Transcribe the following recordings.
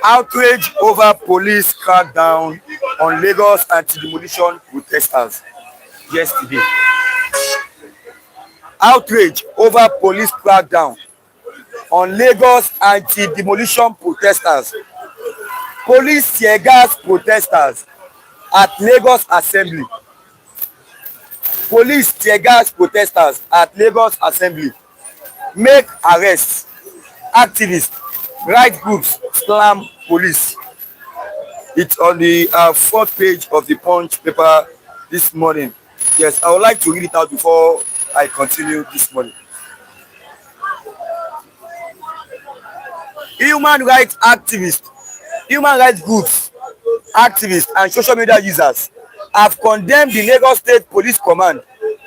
Outrage over police crackdown on Lagos anti-demolition protesters yesterday. Outrage over police crackdown on Lagos anti-demolition protesters. Police tear gas protesters at Lagos Assembly. Police tear gas protesters at Lagos Assembly. Make arrests. Activists, right groups slam police. It's on the front page of the Punch paper this morning. Yes, I would like to read it out before I continue this morning. Human rights activists, human rights groups, activists and social media users have condemned the Lagos State Police Command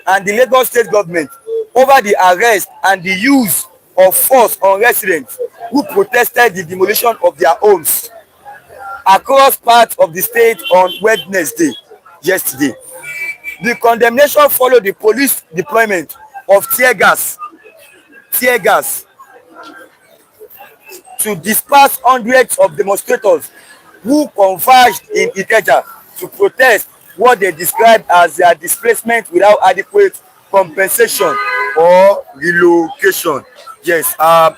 and the Lagos State government over the arrest and the use of force on residents who protested the demolition of their homes across parts of the state on Wednesday yesterday. The condemnation followed the police deployment of tear gas to disperse hundreds of demonstrators who converged in Ikeja to protest what they described as their displacement without adequate compensation or relocation. Yes,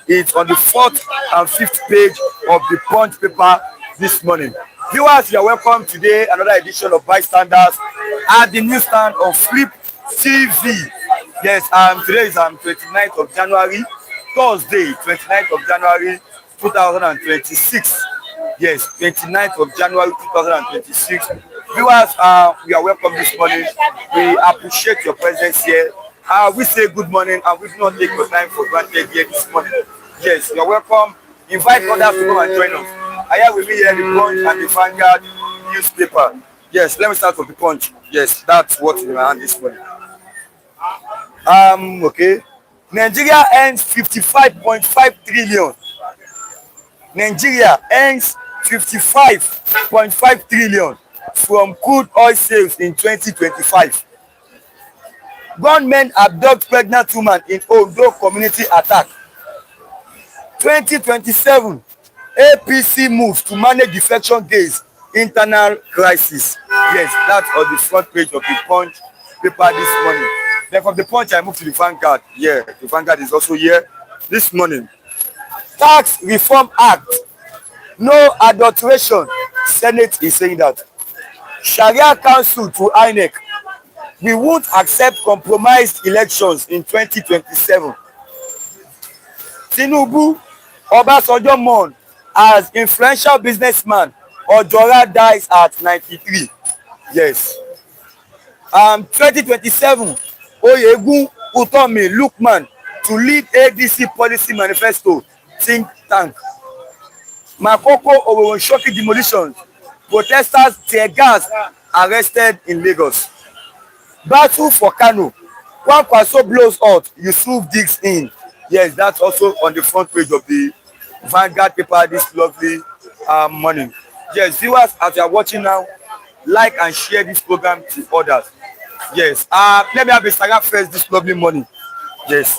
it's on the 4th and 5th page of the Punch paper this morning. Viewers, you are welcome today, another edition of Bystanders at the newsstand of Flip TV. Yes, today is 29th of January, Thursday, 29th of January 2026. Yes, 29th of January 2026. Viewers, we are welcome this morning. We appreciate your presence here. We say good morning and we do not take your time for granted here this morning. Yes, you are welcome. Invite others to come and join us. I have with me here the Punch and the Vanguard newspaper. Yes, let me start with the Punch. Yes, that's what in my hand this morning. Okay. Nigeria earns 55.5 trillion. Nigeria earns 55.5 trillion from crude oil sales in 2025. Gunmen abduct pregnant woman in Ondo community attack. 2027 APC moves to manage defection days internal crisis. Yes, that's on the front page of the Punch paper this morning. Then from the Punch I move to the Vanguard. Yeah, the Vanguard is also here this morning. Tax Reform Act, no adulteration. Senate is saying that. Sharia Council to INEC. We won't accept compromised elections in 2027. Tinubu, Obasanjo mourn as influential businessman Ojora dies at 93. Yes. 2027, Oyegun Utomi Lukman to lead ADC policy manifesto think tank. Makoko Oworonshoki demolitions. Protesters tear gas arrested in Lagos. Battle for Kano. Kwankwaso blows out. Yusuf digs in. Yes, that's also on the front page of the Vanguard paper this lovely morning. Yes, viewers, as you are watching now, like and share this program to others. Yes. Let me have a saga first this lovely morning. Yes.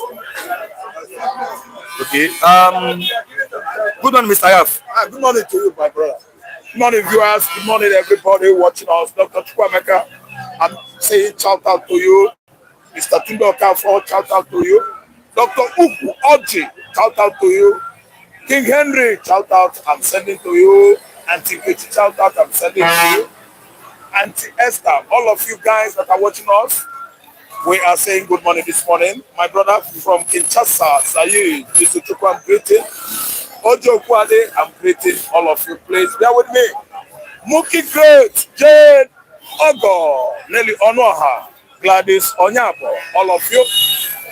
Okay. Good morning, Mr. Yaf. Good morning to you, my brother. Good morning, viewers. Good morning, everybody watching us. Dr. Chukwuma, I'm saying shout out to you. Mr. Tindo Kafo, shout out to you. Dr. Uku Oji, shout out to you. King Henry, shout out, I'm sending to you. Auntie Kitty, shout out, I'm sending to you. Auntie Esther, all of you guys that are watching us, we are saying good morning this morning. My brother from Kinshasa, Sayid, Mr. Chukwuma, I'm greeting. Ojo Kwade, I'm greeting all of you. Please bear with me. Muki Great, Jane Ogo, Nelly Onoha, Gladys Onyabo, all of you.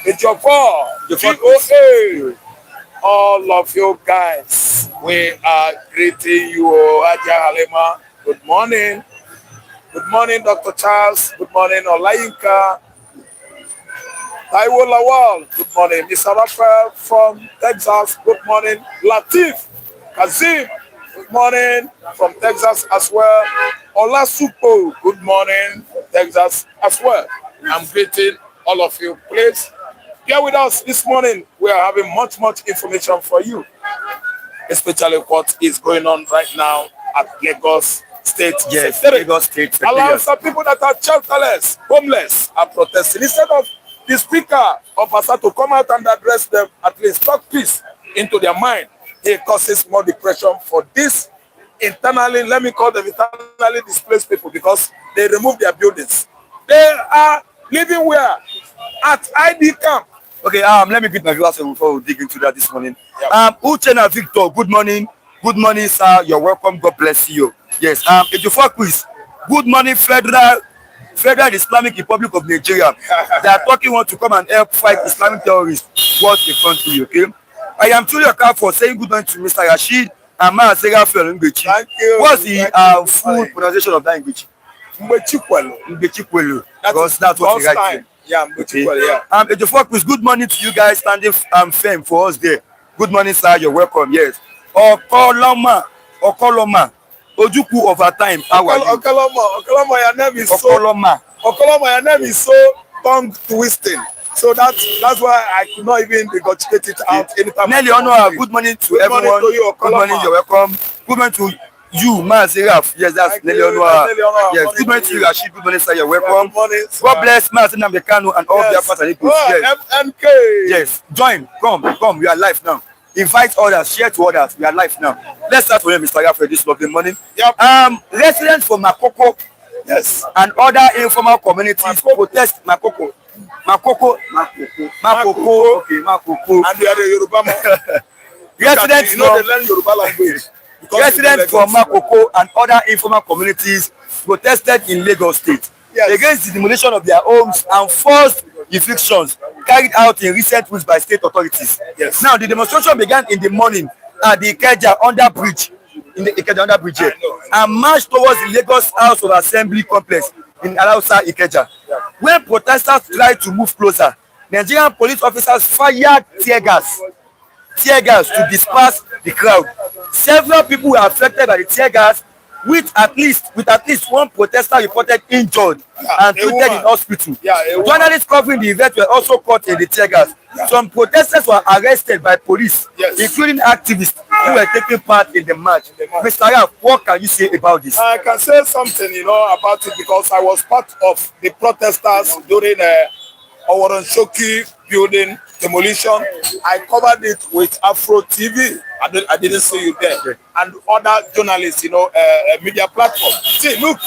Ejofo, GOA, all of you guys, we are greeting you. Aja Halima, good morning. Good morning, Dr. Charles. Good morning, Olayinka. Taiwo Lawal, good morning. Mr. Raphael from Texas, good morning. Latif Kazim, good morning from Texas as well. Olasupo, good morning, Texas as well. I'm greeting all of you. Please, here with us this morning, we are having much information for you. especially what is going on right now at Lagos State. Yes, Lagos State. Allow some people that are shelterless, homeless, are protesting. Instead of the speaker of Asa to come out and address them, at least talk peace into their mind, it causes more depression for this internally, let me call them internally displaced people, because they remove their buildings. They are living where? At ID camp. Okay, let me greet my viewers before we dig into that this morning. Yep. Uchenna Victor, good morning. Good morning, sir. You're welcome. God bless you. Yes. Ejiofor quiz. Good morning, Federal Islamic Republic of Nigeria. They are talking want to come and help fight Islamic terrorists. What's in front of you, okay? I am truly account for saying good morning to Mr. Rashid and Maazega Ngbechi. Thank you. What's the full pronunciation of that Ngbechi? Ngbechikwelu. Because that's what you write. Yeah, Ngbechikwelu, yeah. Ejiofor quiz. Good morning to you guys standing firm for us there. Good morning, sir. You're welcome. Yes. Okoloma, Ojuku over time. How are you? Okoloma, your name is Okoloma. Your name is so tongue twisting. So that's why I could not even negotiate it out anytime. Nelly Honor, good morning to everyone. Morning to you, good morning, you're welcome. Good morning to you, Maaziraf. Yes, that's Nelly Honor. Yes, good morning to you, Rashid. Good morning, sir. You're welcome. Good morning, God bless Anambra, Kano and all their partners. Yes. MK. Yes, join. Come. We are live now. Invite others, share to others. We are live now. Let's start with Mr. Rafa this lovely morning. Yep. Residents from Makoko, yes, and other informal communities protest Makoko. Okay, Makoko. And they are the Yoruba man. Residents you know they learn Yoruba language. Residents from Makoko and other informal communities protested in Lagos State against the demolition of their homes and forced evictions carried out in recent weeks by state authorities. Yes. Now, the demonstration began in the morning at the Ikeja under bridge, and marched towards the Lagos House of Assembly complex in Alausa, Ikeja. When protesters tried to move closer, Nigerian police officers fired tear gas to disperse the crowd. Several people were affected by the tear gas, with at least one protester reported injured and treated in hospital. Journalists covering the event were also caught in the tear gas. Some protesters were arrested by police, including activists who were taking part in the march. Mr. Raf, what can you say about this? I can say something, about it, because I was part of the protesters during Oworonshoki building demolition. I covered it with Afro TV. I didn't see you there. And other journalists, media platform. See, look,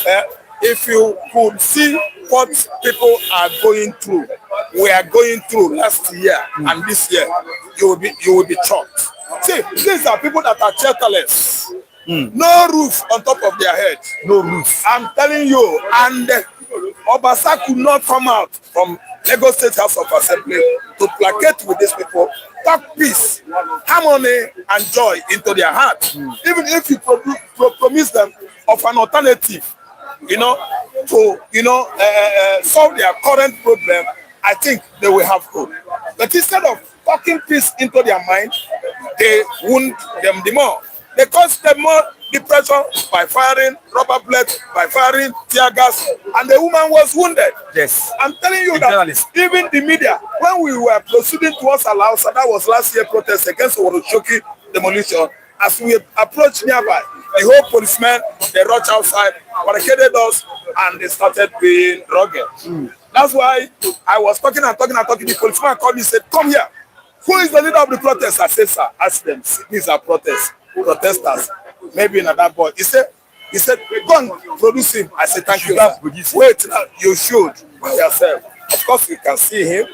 if you could see what people are going through, we are going through last year and this year, you will be shocked. See, these are people that are shelterless. No roof on top of their head. No roof. I'm telling you, and Obasa could not come out from Lagos State House of Assembly to placate with these people, talk peace, harmony, and joy into their heart. Even if you promise them of an alternative, to solve their current problem, I think they will have hope. But instead of talking peace into their mind, they wound them the more. They cause them more depression by firing rubber bullets, by firing tear gas, and the woman was wounded. Yes. I'm telling you that even the media, when we were proceeding towards Alausa, that was last year protest against Oworonshoki demolition, as we approached nearby, the whole policemen, they rushed outside, barricaded us, and they started being rugged. That's why I was talking. The policeman called me and said, "Come here. Who is the leader of the protest?" I said, "Sir, ask them. These are protesters. Maybe not that boy." He said, "Go and produce him." I said, "Thank you, sir." Wait, you should by yourself. Of course, you can see him.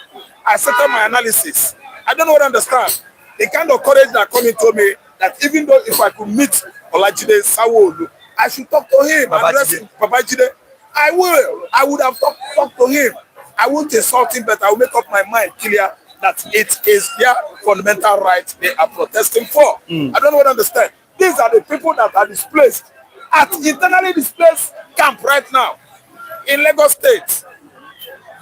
I started my analysis. I don't know what I understand. The kind of courage that come into me, that even though if I could meet Olajide Sawolu, I should talk to him, address him, Babajide. I will. I would have talked to him. I won't insult him, but I will make up my mind clear that it is their fundamental right they are protesting for. I don't know what I understand. These are the people that are displaced at internally displaced camp right now in Lagos State.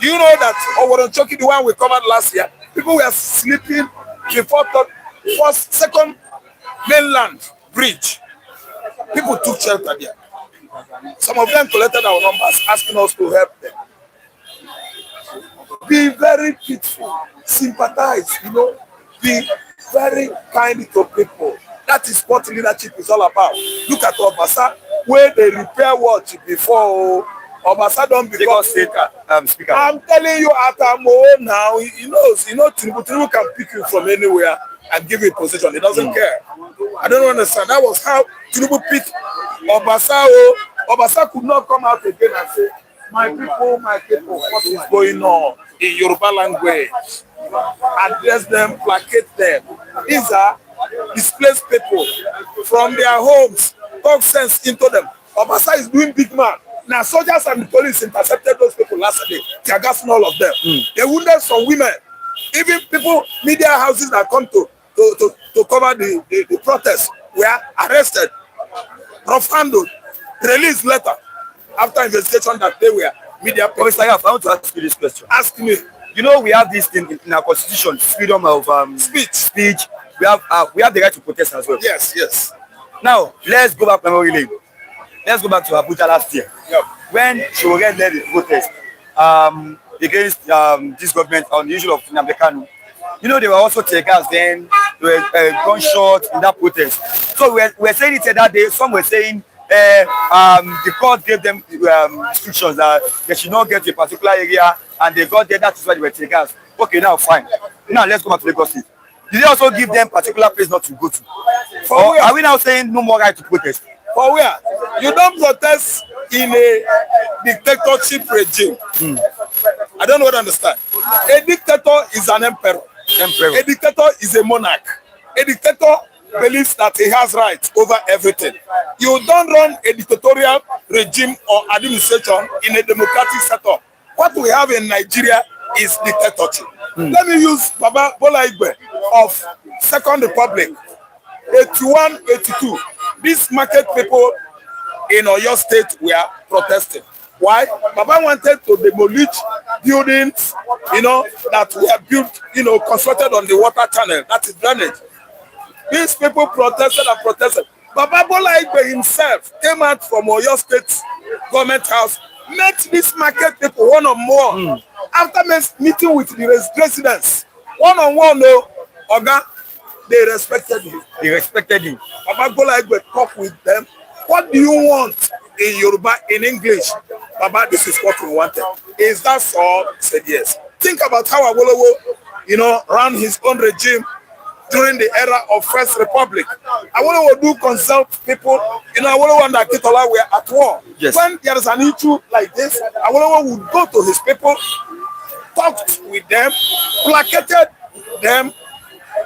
Do you know that Oworonshoki, the one we covered last year, people were sleeping before first, second mainland bridge. People took shelter there. Some of them collected our numbers, asking us to help them. Be very pitiful, sympathize, be very kind to people. That is what leadership is all about. Look at Obasa, where they repair what before Obasa don't become speaker. I'm telling you, Atamo now, he knows, Tinubu can pick you from anywhere and give you a position. He doesn't care. I don't understand. That was how Tinubu picked Obasa. Obasa could not come out again and say, my people, what is going on in Yoruba language? Address them, placate them. These are displaced people from their homes. Talk sense into them. Obasa is doing big man. Now soldiers and the police intercepted those people last day. Tear gas and all of them. They wounded some women. Even people, media houses that come to cover the protests were arrested, rough-handled, released later after investigation that they were media. Mr. Yaf, I want to ask you this question. Ask me. You know, we have this thing in our constitution, freedom of speech. We have the right to protest as well. Yes. Now, let's go back memory lane. Let's go back to Abuja last year. Yep. When Chukwuma led the protest against this government on the issue of Kano. You know, they were also tear gas then, there were gunshots in that protest. So we're saying it that day. Some were saying the court gave them instructions that they should not get to a particular area, and they got there. That is why they were tear gas. Okay, now fine. Now let's go back to Lagos State. Did they also give them particular place not to go to? Or are we now saying no more right to protest? For where? You don't protest in a dictatorship regime. I don't understand. A dictator is an emperor. A dictator is a monarch. A dictator believes that he has rights over everything. You don't run a dictatorial regime or administration in a democratic setup. What we have in Nigeria is dictatorship. Let me use Baba Bola Igbe of Second Republic, 81, 82. These market people in Oyo State were protesting. Why? Baba wanted to demolish buildings, that were built, constructed on the water channel. That is drainage. These people protested and protested. Baba Bola Igbe himself came out from Oyo State government house, met these market people one-on-one. After meeting with the residents, one-on-one, Oga, they respected him. Baba Bola Igbe talked with them. What do you want in Yoruba, in English? Baba, this is what we wanted. Is that all? He said yes. Think about how Awolowo, ran his own regime during the era of First Republic. Awolowo do consult people. Awolowo and Akitola were at war. Yes. When there is an issue like this, Awolowo would go to his people, talked with them, placated them,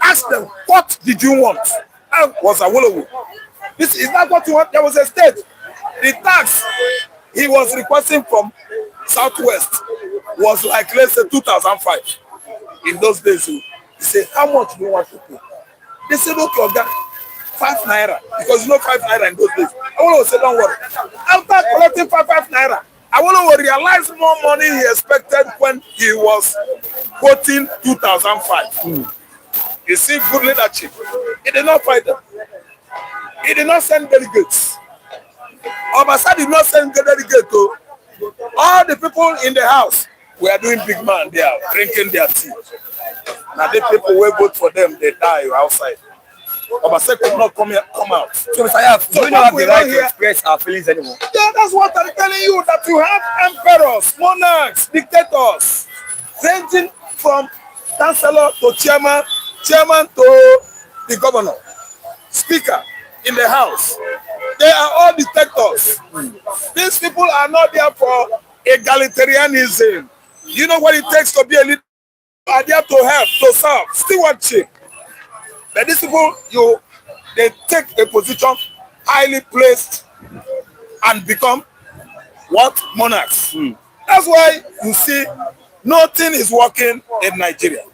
asked them, what did you want? That was Awolowo. This is not what you want. There was a state. The tax he was requesting from Southwest was like, let's say, 2005. In those days, he said, how much do you want to pay? They said, okay, Oga, 5 naira. Because 5 naira in those days. Awolowo said, don't worry. After collecting 5 naira, Awolowo realized more money he expected when he was quoting 2005. You see, good leadership. He did not fight them. He did not send delegates. Obasa did not send delegates to all the people in the house. Were doing big man there, drinking their tea. Now the people who vote for them, they die outside. Obasa could not come out. So Mr. Yaf, do we not have the right to express our feelings anymore? Yeah, that's what I'm telling you, that you have emperors, monarchs, dictators, ranging from chancellor to chairman to the governor, speaker in the house. They are all dictators. These people are not there for egalitarianism. You know what it takes to be a leader? You are there to help, to serve, stewardship. But these people, they take a position highly placed and become what? Monarchs. That's why you see nothing is working in Nigeria.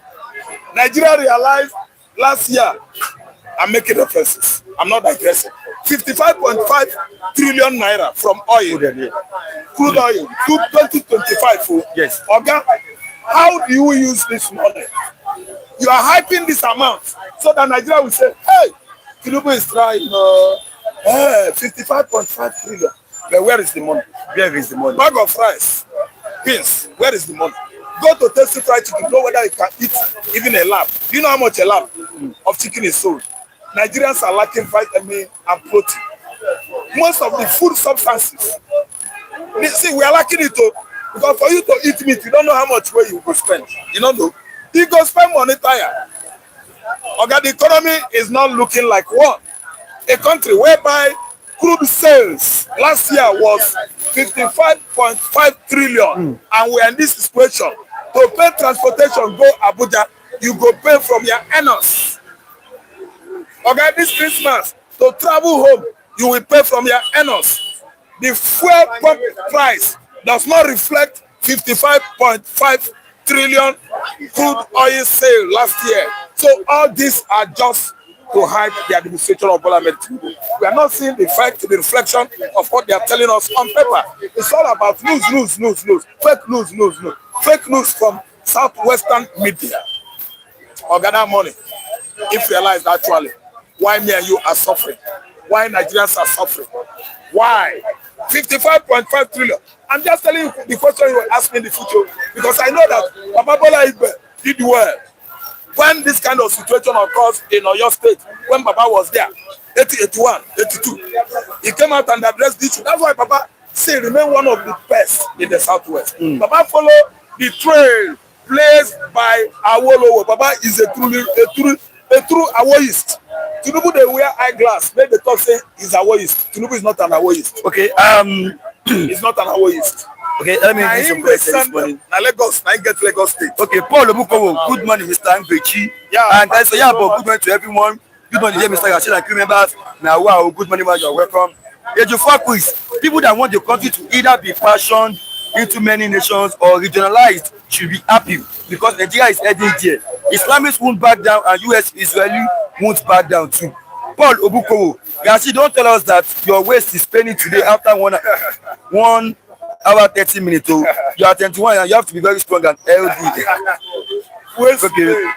Nigeria realized last year, I'm making references. I'm not digressing. 55.5 trillion naira from oil, crude oil, to 2025. Yes. Okay? How do you use this money? You are hyping this amount so that Nigeria will say, hey, Tinubu is trying 55.5 trillion. But where is the money? Where is the money? Bag of rice, beans, where is the money? Go to Tasty Fried Chicken, know whether you can eat even a lap. Do you know how much a lap of chicken is sold? Nigerians are lacking vitamin and protein. Most of the food substances, see, we are lacking it too. Because for you to eat meat, you don't know how much way you go spend. You don't know. You go spend money tire. Okay, the economy is not looking like one. A country whereby crude sales last year was 55.5 trillion, and we are in this situation. To pay transportation, go Abuja, you go pay from your earnings. Okay, this Christmas, to travel home, you will pay from your earnings. The fuel pump price does not reflect 55.5 trillion crude oil sale last year. So all these are just to hide the administration of Bola Ahmed Tinubu. We are not seeing the fact, the reflection of what they are telling us on paper. It's all about news, fake news, fake news from southwestern media. Or gather money. If realized actually why me and you are suffering, why Nigerians are suffering, why 55.5 trillion. I'm just telling you the question you will ask me in the future, because I know that Baba Bola Ahmed did well when this kind of situation occurs in Oyo State. When Baba was there, 80, 81, 82, he came out and addressed the issue. That's why Baba say remain one of the best in the southwest. Baba follow the trail blazed by Awolowo. Baba is a true Awoist. Tinubu they wear eyeglass. Make the talk say he's Awoist. Tinubu is not an Awoist. Okay, He's not an Awoist. okay, let me give some questions this morning. Na Lagos, na get Lagos State. Okay, Paul Obukowo, good morning, Mr. Angbechi. Yeah, and I say, yeah, but good morning to everyone. Good morning, dear Mr. Rashid and crew members. Now, wow, good morning, man, you're welcome. Ejiofor quiz, people that want the country to either be fashioned into many nations or regionalized should be happy because Nigeria is heading there. Islamists won't back down and US Israeli won't back down too. Paul Obukowo, Rashid, don't tell us that your waist is paining today after 1 hour 30 minutes. Oh, you are 21 and you have to be very strong and healthy. Okay.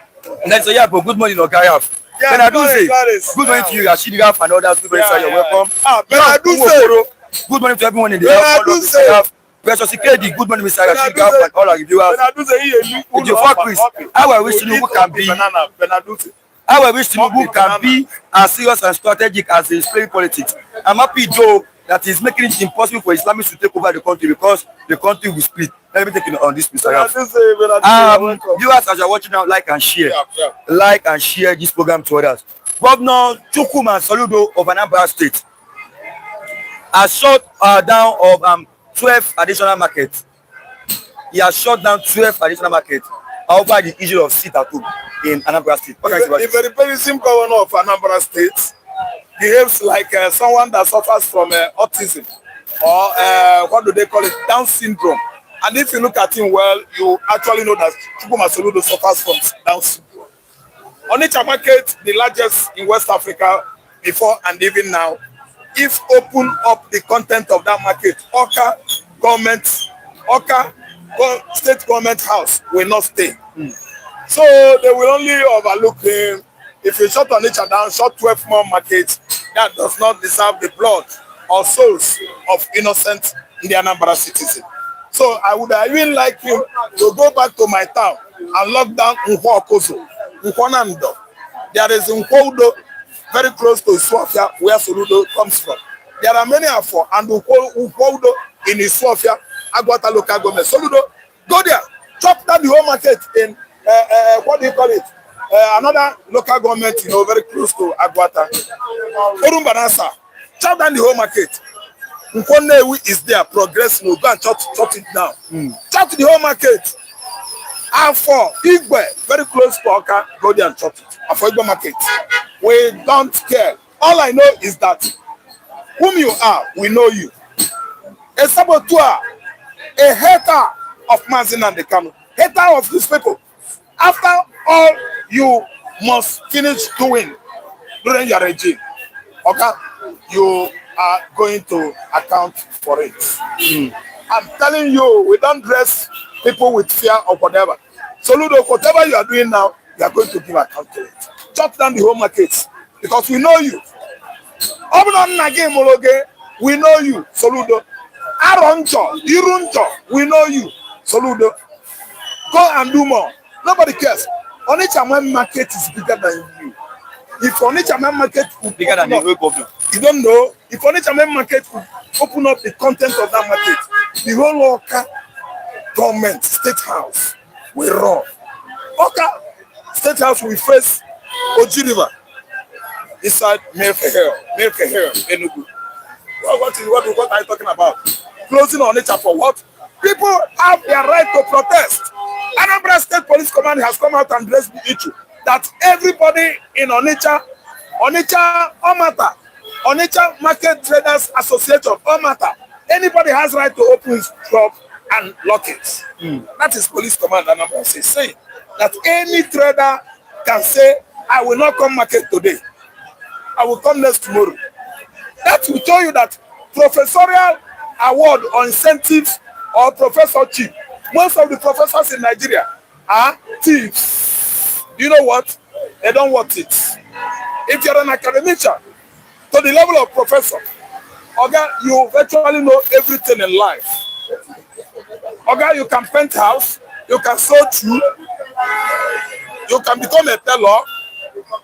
Next, so yeah, but good morning, Ogayaf. Yeah, good morning to you, Rashid Raf and others. Good morning, sir. You're welcome. Good morning to everyone in the house. Precious Ikedi, good morning, Mr. Rashid Raf and all our reviewers. Ejiofor quiz, how I wish Tinubu can be as serious and strategic as he is playing politics. I'm happy, Joe, that is making it impossible for Islamists to take over the country because the country will split. Let me take it on this, Mr. Raf. Viewers, as you're watching now, like and share. Like and share this program to others. Governor Chukwuma Soludo of Anambra State has shut down of 12 additional markets. He has shut down 12 additional markets over the issue of sit at home in Anambra State. The very simple governor of Anambra State behaves like someone that suffers from autism or what do they call it, Down syndrome. And if you look at him well, you actually know that Chukwuma Soludo suffers from Down syndrome. Onitsha market, the largest in West Africa before and even now, if open up the content of that market, state government house will not stay. So they will only overlook him. If you shut Onitsha down, shut 12 more markets, that does not deserve the blood or souls of innocent Indian Anambra citizens. So I would even like him to go back to my town and lock down Nkwokozo, Nkwanando. There is Nkwodo, very close to Iswafia, where Soludo comes from. There are many Afro and Nkwodo in Iswafia, Agwata local government. Soludo, go there, chop down the whole market in, what do you call it? Another local government, very close to Agwata. Orumbanasa, chop down the whole market. Nkwonewi is there, progress, no, go and chop it down. Chop the whole market. And for Igwe, very close to Oka, go there and chop it. And for Igwe market, we don't care. All I know is that whom you are, we know you. A saboteur, a hater of Mazin and the Kano, hater of these people. After all, you must finish doing during your regime. Okay? You are going to account for it. I'm telling you, we don't dress people with fear or whatever. Soludo, whatever you are doing now, you are going to give account to it. Shut down the whole market because we know you. We know you, Soludo. Aronjo, Irunjo, we know you, Soludo. Go and do more. Nobody cares. Onitsha market is bigger than you. if Onitsha main market could bigger than the open whole up, government. you don't know, if Onitsha main market could open up the content of that market, the whole Oka government, state house will run. Oka state house will face Oji River inside Milk Hill, Enugu. What are you talking about? Closing Onitsha for what? People have their right to protest. Anambra State Police Command has come out and raised the issue that everybody in Onitsha Omata, Onitsha Market Traders Association, Omata, anybody has right to open his shop and lock it. That is Police Command Anambra State saying that any trader can say, I will not come market today. I will come next tomorrow. That will tell you that professorial award or incentives or professorship, most of the professors in Nigeria are thieves. You know what? They don't want it. If you're an academician to the level of professor, okay, you virtually know everything in life. Okay, you can paint house, you can sew shoe, you can become a tailor,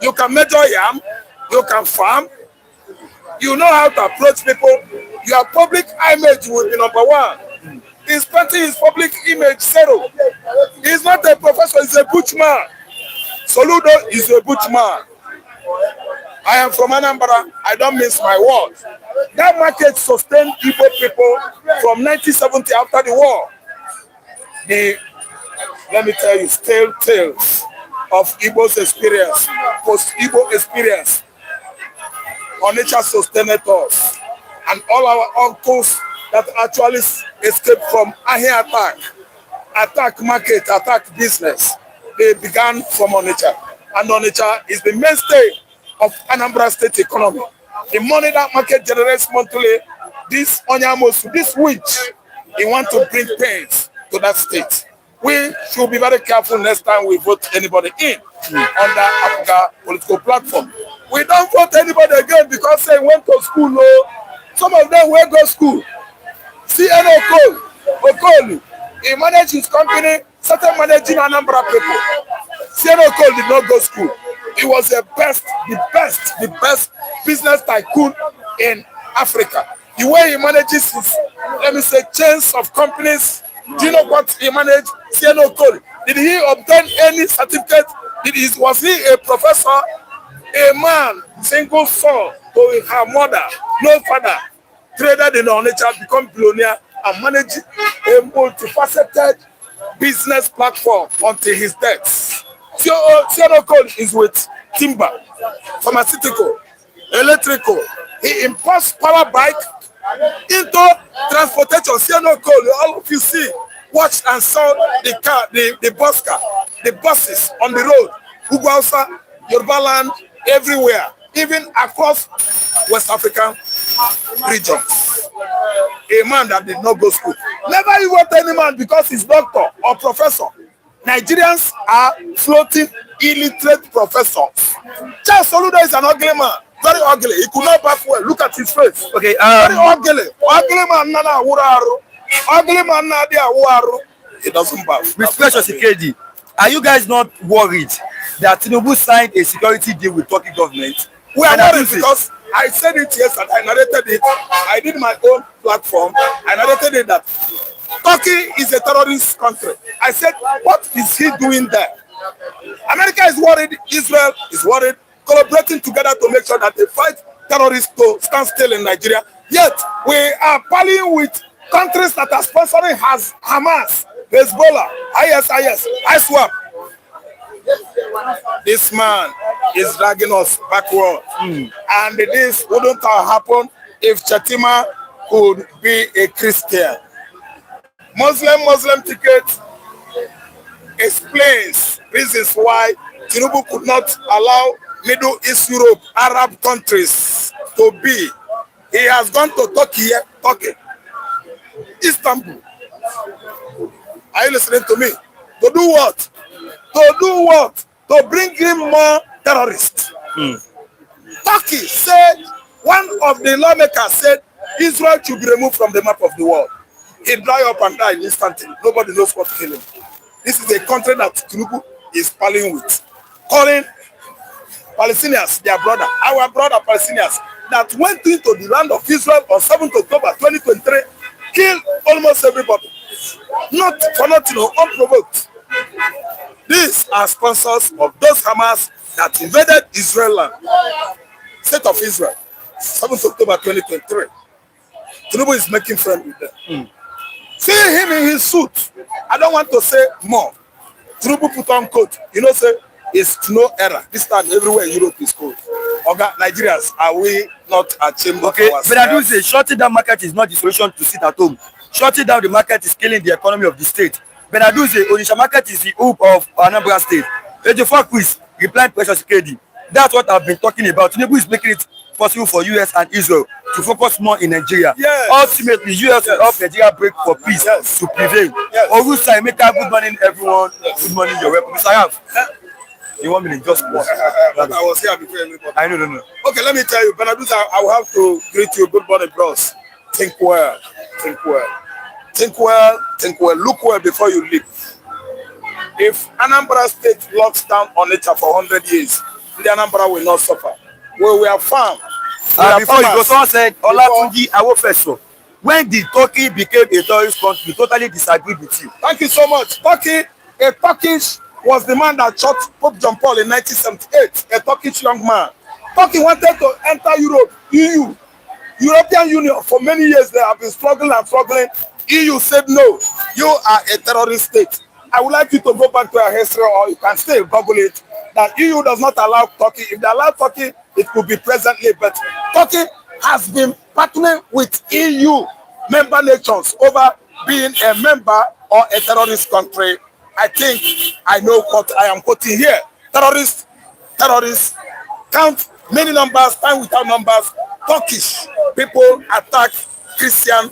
you can measure yam, you can farm, you know how to approach people. Your public image will be number one. He's painting his public image zero. He's not a professor, he's a butchman. Soludo is a butchman. I am from Anambra, I don't miss my words. That market sustained Igbo people from 1970 after the war. Let me tell you, stale tales of Igbo's experience, post-Igbo experience. Onitsha sustained us, and all our uncles that actually escaped from Ahia attack market, attack business, they began from Onitsha. And Onitsha is the mainstay of Anambra State economy. The money that market generates monthly, this Onyamosu, this witch, he want to bring pains to that state. We should be very careful next time we vote anybody in under Abba political platform. We don't vote anybody again because they went to school. No, some of them will go to school. See Okoli, he managed his company, started managing Anambra people. CN Okoli did not go to school. He was the best business tycoon in Africa. The way he manages his, let me say, chains of companies. Do you know what he managed? CN Okoli. Did he obtain any certificate? Was he a professor? A man, single son to her mother, no father, traded in Onitsha, become billionaire and managed a multifaceted business platform until his death. CN is with timber, pharmaceutical, electrical. He imports power bike into transportation. CN all of you see, watch and saw the car, the bus car, the buses on the road, Ugwausa, Yoruba land, everywhere, even across West African regions. A man that did not go to school. Never you want any man because he's doctor or professor. Nigerians are floating illiterate professors. Charles Soludo is an ugly man. Very ugly. He could not back well. Look at his face. Okay. Very ugly. Ugly man nana wuraru. Ugly man nadia wuraru. He doesn't bath. With Precious Ikedi, are you guys not worried that Tinubu signed a security deal with Turkey government? We are worried because I said it yesterday. I narrated it. I did my own platform. I narrated it that Turkey is a terrorist country. I said, what is he doing there? America is worried. Israel is worried. Collaborating together to make sure that they fight terrorists to stand still in Nigeria. Yet, we are parleying with countries that are sponsoring Hamas, Hezbollah, ISIS, ISWAP. This man is dragging us backward. And this wouldn't have happened if Chatima could be a Christian. Muslim ticket explains reasons why Tinubu could not allow Middle East Europe, Arab countries to be. He has gone to Turkey, Istanbul. Are you listening to me? To do what? To bring in more terrorists. Turkey said, one of the lawmakers said, Israel should be removed from the map of the world. He dry up and died instantly. Nobody knows what killed him. This is a country that Tinubu is parleying with, calling Palestinians, their brother, our brother Palestinians, that went into the land of Israel on 7th October 2023, killed almost everybody. Not for nothing, unprovoked. These are sponsors of those Hamas that invaded Israel land, state of Israel, 7th October 2023. Tinubu is making friends with them. See him in his suit. I don't want to say more. Tinubu put on coat. You know, say, it's no error. This time everywhere in Europe is cold. Okay, Nigerians, are we not ashamed of ourselves? But I do say shutting down market is not the solution to sit at home. Shutting down the market is killing the economy of the state. But I do say Onitsha market is the hope of Anambra state. 84 quiz, replying Precious KD. That's what I've been talking about. Tinubu is making it possible for US and Israel to focus more in Nigeria. Yes. Ultimately, US will help Nigeria break for peace to prevail. Yes. Orusa, Emeka, good morning, everyone. Good morning, you're welcome. Mr. Ayaf, in 1 minute, just pause. But I was here before everybody. I know. Okay, let me tell you, Benaduza, I will have to greet you. Good morning, bros. Think well. Think well. Think well. Think well. Look well before you leave. If Anambra state locks down on nature for 100 years, the Anambra will not suffer. We are farm. Before you go, someone said, Olatunji Awofeso, when the Turkey became a terrorist country, totally disagreed with you. Thank you so much. Turkish was the man that shot Pope John Paul in 1978, a Turkish young man. Turkey wanted to enter Europe, EU, European Union. For many years they have been struggling and struggling. EU said no, you are a terrorist state. I would like you to go back to your history, or you can still Google it, that EU does not allow Turkey. If they allow Turkey, it could be presently, but Turkey has been partnering with EU member nations over being a member or a terrorist country. I think I know what I am quoting here. Terrorists count many numbers, time without numbers. Turkish people attack Christian,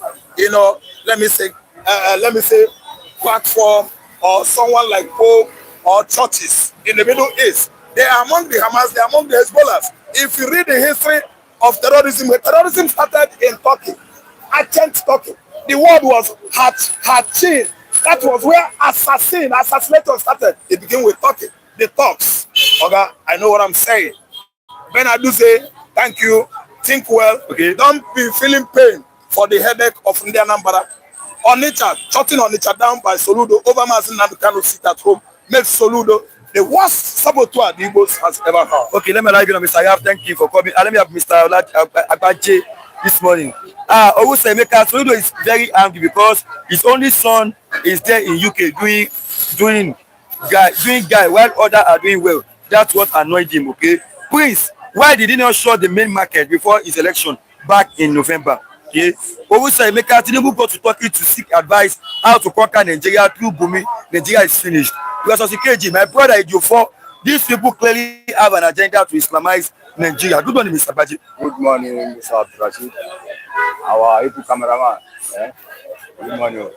let me say, platform or someone like Pope or churches in the Middle East. They are among the Hamas, they are among the Hezbollahs. If you read the history of terrorism, when terrorism started in Turkey, ancient Turkey, the word was Hachin. That was where assassinators started. It began with Turkey, the Turks. Okay, I know what I'm saying. When I do say, thank you, think well. Okay. Don't be feeling pain for the headache of Anambra. Onitsha, shutting Onitsha down by Soludo, over Mazin and Kano sit at home, make Soludo the worst saboteur the Igbos has ever had. Okay, let me like you, Mr. Ayaf. Thank you for coming. Let me have Mr. Abaje this morning. Owusa Emeka, Soludo is very angry because his only son is there in UK doing guy while others are doing well. That's what annoyed him. Okay, Prince, why did he not shut the main market before his election back in November? Okay, Owusa Emeka, Tinubu go to Turkey to seek advice how to conquer Nigeria through Bumi. Nigeria is finished. Because KG, my brother Ejiofor, these people clearly have an agenda to Islamize Nigeria. Good morning, Mr. Baji. Good morning, Mr. Abdurrashid. Our able cameraman. Good morning.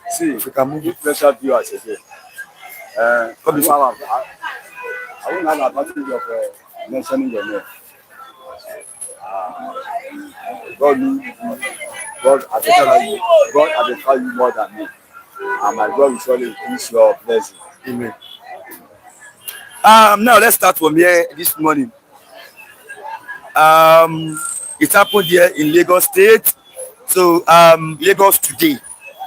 See, if you can move it, pleasure viewers again. I won't have an advantage of mentioning your name. God identify you more than me. And my God will surely increase your blessing. Amen. Now let's start from here this morning. It happened here in Lagos State. So Lagos today,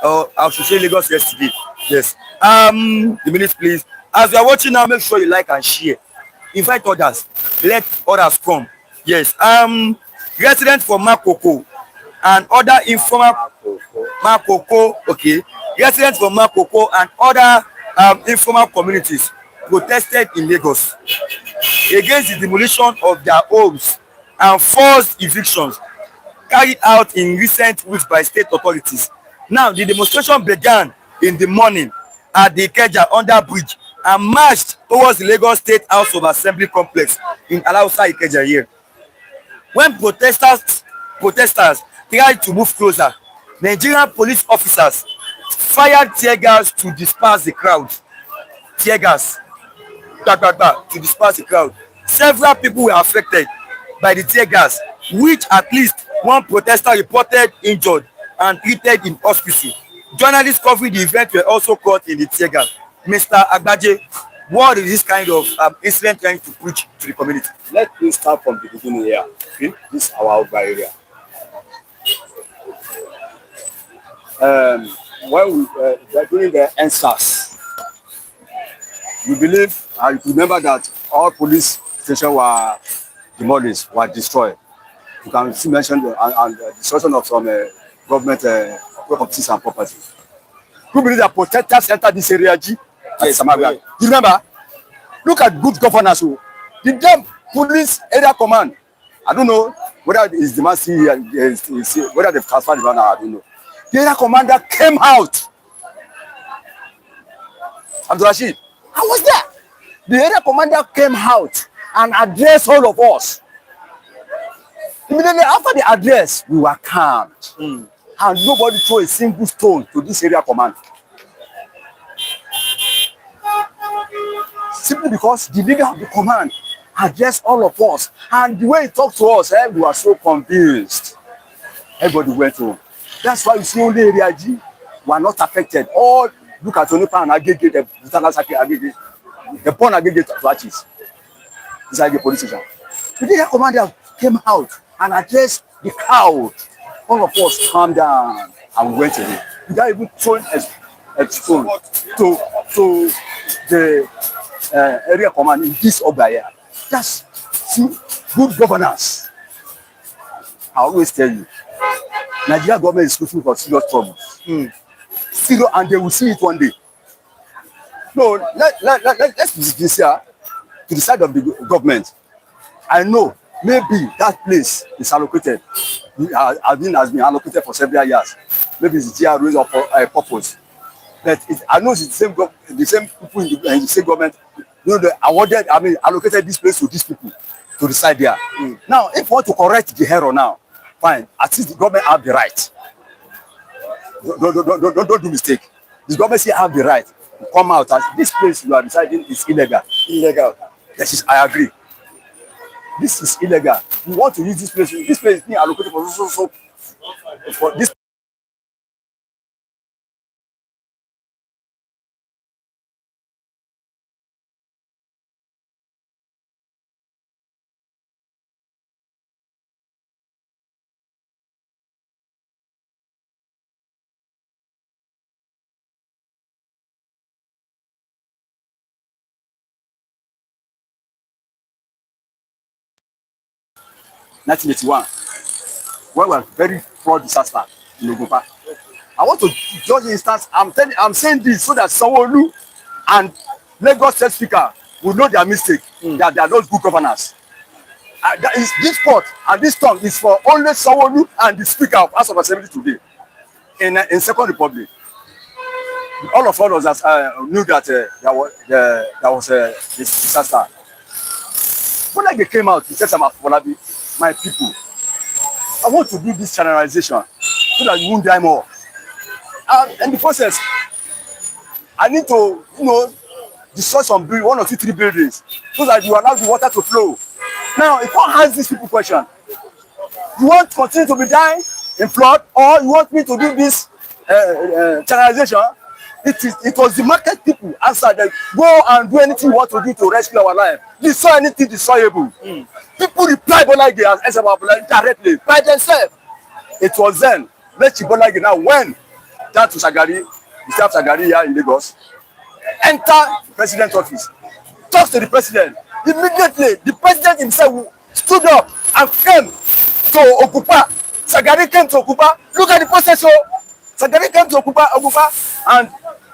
or I should say Lagos yesterday. Yes. The minutes, please. As you are watching now, make sure you like and share. Invite others. Let others come. Yes. Residents from Makoko and other informal Makoko. Okay. Residents from Makoko and other informal communities protested in Lagos against the demolition of their homes and forced evictions carried out in recent weeks by state authorities. Now, the demonstration began in the morning at the Ikeja under bridge and marched towards the Lagos State House of Assembly complex in Alausa Ikeja here. When protesters tried to move closer, Nigerian police officers fired tear gas to disperse the crowd. Tear gas to disperse the crowd. Several people were affected by the tear gas, which at least one protester reported injured and treated in hospital. Journalists covering the event were also caught in the tear gas. Mr. Agbaje, what is this kind of incident trying to preach to the community? Let me start from the beginning here. Okay? This is our Abba area. When we during the NSAS, we believe, you remember that all police stations were demolished, were destroyed. You can see mention and the destruction of some government properties and property. We believe that protectors entered this area. Yes, you remember? Look at good governance. The damn police area command. I don't know whether it's the man see whether they've transferred the man. I don't know. The area commander came out. Abdul Rashid, I was there. The area commander came out and addressed all of us. Immediately after the address, we were calmed. And nobody threw a single stone to this area command. Simply because the leader of the command addressed all of us. And the way he talked to us, we were so convinced. Everybody went home. That's why you see only area G were not affected. All look at Onipa and Agege, the born Agege touches. Inside the police station. The leader commander came out and addressed the crowd. All of us calmed down and went away. Without even throwing a stone to the area command in this Obaya. That's good governance. I always tell you, Nigeria government is looking for serious trouble. Serious, and they will see it one day. No, let's be sincere to the side of the government. I know maybe that place is allocated, has been allocated for several years. Maybe it's GRAs or for a purpose. But I know it's the same people in the same government. They awarded, allocated this place to these people to reside there. Now, if we want to correct the error now, fine. At least the government have the right. Don't do mistake. The government still have the right to come out as this place you are residing is illegal. Yes, I agree. This is illegal. We want to use this place. This place is being allocated for this. In 1981, when we were very fraud disaster in Ogunpa. I want to judge the instance. I'm saying this so that Sanwo-Olu and Lagos State Speaker will know their mistake, that they are not good governors. This court and this term is for only Sanwo-Olu and the Speaker of House of Assembly today. In Second Republic, all of us knew that there was a disaster. When they came out, he said, my people, I want to do this channelization so that you won't die more. In the process, I need to, destroy some one or two, three buildings so that you allow the water to flow. Now, if one asks these people question, you want to continue to be dying in flood, or you want me to do this channelization? It was the market people answered that go and do anything you want to do to rescue our life. Destroy anything destroyable. People reply Bolage as directly by themselves. It was then. Let's Bolage now when that to Sagari, Mr. Sagari here in Lagos, enter the president's office, talks to the president. Immediately, the president himself stood up and came to Okupa. Sagari came to Okupa. Look at the process. Sagari came to Okupa and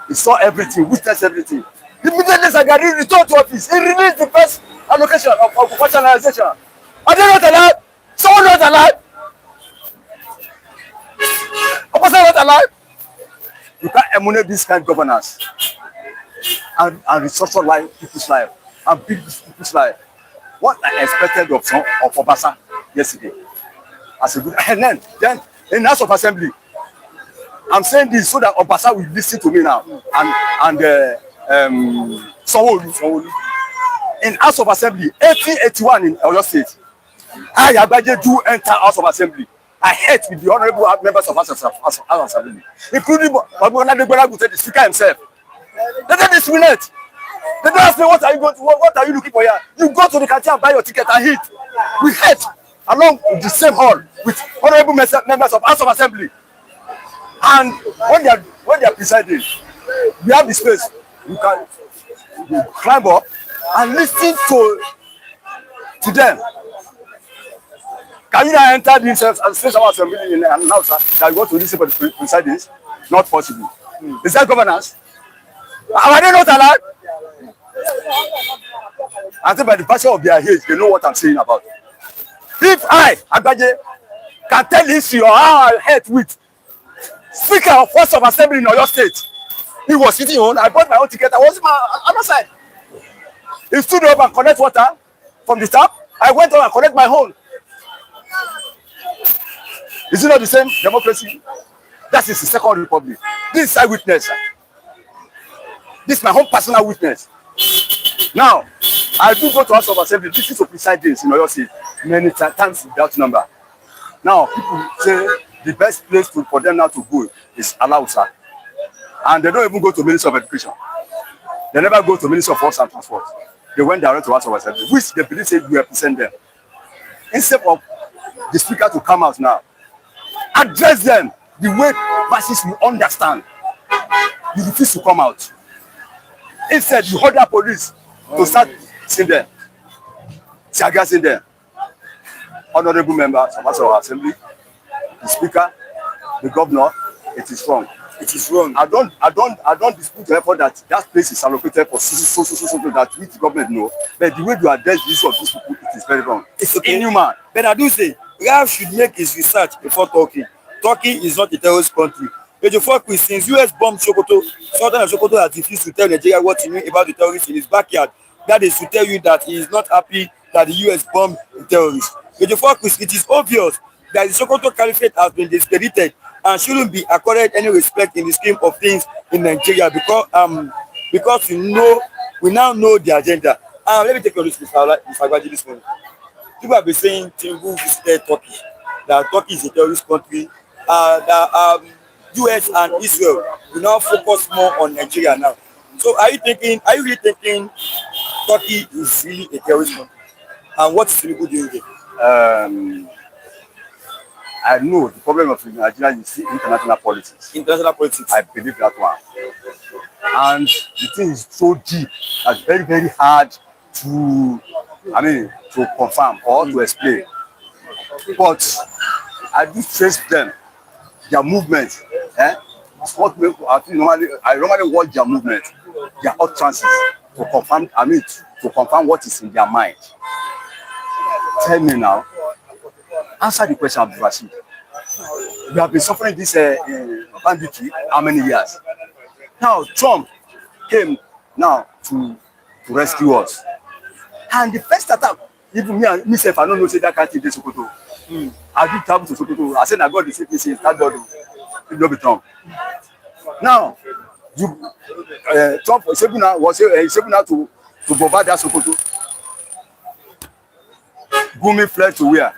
he saw everything, witnessed everything. Immediately Sagari returned to office. He released the first allocation of operationalization. Are they not alive? Someone not alive? Opposition not alive? You can't emulate this kind of governance and restructure life, people's life, and build people's life. What I expected of Obasa yesterday as a good, and then in House of Assembly, I'm saying this so that Obasa will listen to me now, and Sanwo-Olu. In House of Assembly, 1881 in Oyo State, I Agbaje do enter House of Assembly. I hate with the honorable members of House of Assembly, including the Speaker himself. Let them discriminate. They don't ask me what are you going to, what are you looking for here? You go to the canteen and buy your ticket and hit. We hit along the same hall with honorable members of House of Assembly. And when they are presiding, we have the space. You can climb up and listen to them. Can you now enter themselves and say someone assembly in an house that you want to listen for the presidings? Not possible. Is that governance? Are they not allowed? I think by the virtue of their age, they know what I'm saying about. If I, Agbaje, can tell the history or how I heard with Speaker of House of Assembly in Oyo State, he was sitting on, I bought my own ticket, I was in my other side. He stood up and collect water from the tap. I went on and collect my own. Is it not the same democracy? That is the Second Republic. This is eyewitness. This is my own personal witness. Now, I do go to House of Assembly. This is to preside days in Oyo State many times without number. Now, people say the best place for them now to go is Alausa. And they don't even go to Ministry of Education. They never go to Ministry of Works and Transport. They went direct to House of Assembly, which they believe say we represent them. Instead of the speaker to come out now, address them the way masses will understand. You refuse to come out. Instead, you order police to start seeing them, tear-gassing them. Honorable members of our assembly, the speaker, the governor, it is wrong. It is wrong. I don't dispute the effort that place is allocated for so that which the government know. But the way you address the issue of these people, it is very wrong. It's okay. Inhuman. But I do say, Ralph should make his research before talking. Turkey is not a terrorist country. But the fact is, since US bombed Sokoto, Sultan of Sokoto has refused to tell Nigeria what he knew about the terrorists in his backyard. That is to tell you that he is not happy that the US bombed the terrorists. But the fact is, it is obvious that the Sokoto Caliphate has been discredited and shouldn't be accorded any respect in the scheme of things in Nigeria because we now know the agenda. Let me take your list, Mr. Agbaji, this morning. People have been saying Tinubu visited Turkey, that Turkey is a terrorist country, that US and Israel will now focus more on Nigeria now. So are you really thinking Turkey is really a terrorist country? And what is Tinubu doing there? I know the problem of Nigeria is international politics. International politics. I believe that one. And the thing is so deep and very, very hard to confirm or to explain. But I do trace them, their movement. It's what I normally watch their movement, their utterances to confirm what is in their mind. Tell me now. Answer the question, Abdul Rashid. We have been suffering this banditry how many years? Now Trump came now to rescue us. And the first attack, even myself, I don't know say that country is Sokoto. I did travel to Sokoto. I said I got the same thing, that God will be Trump. Now Trump was able now to bombard that Sokoto. Gumi fled to where?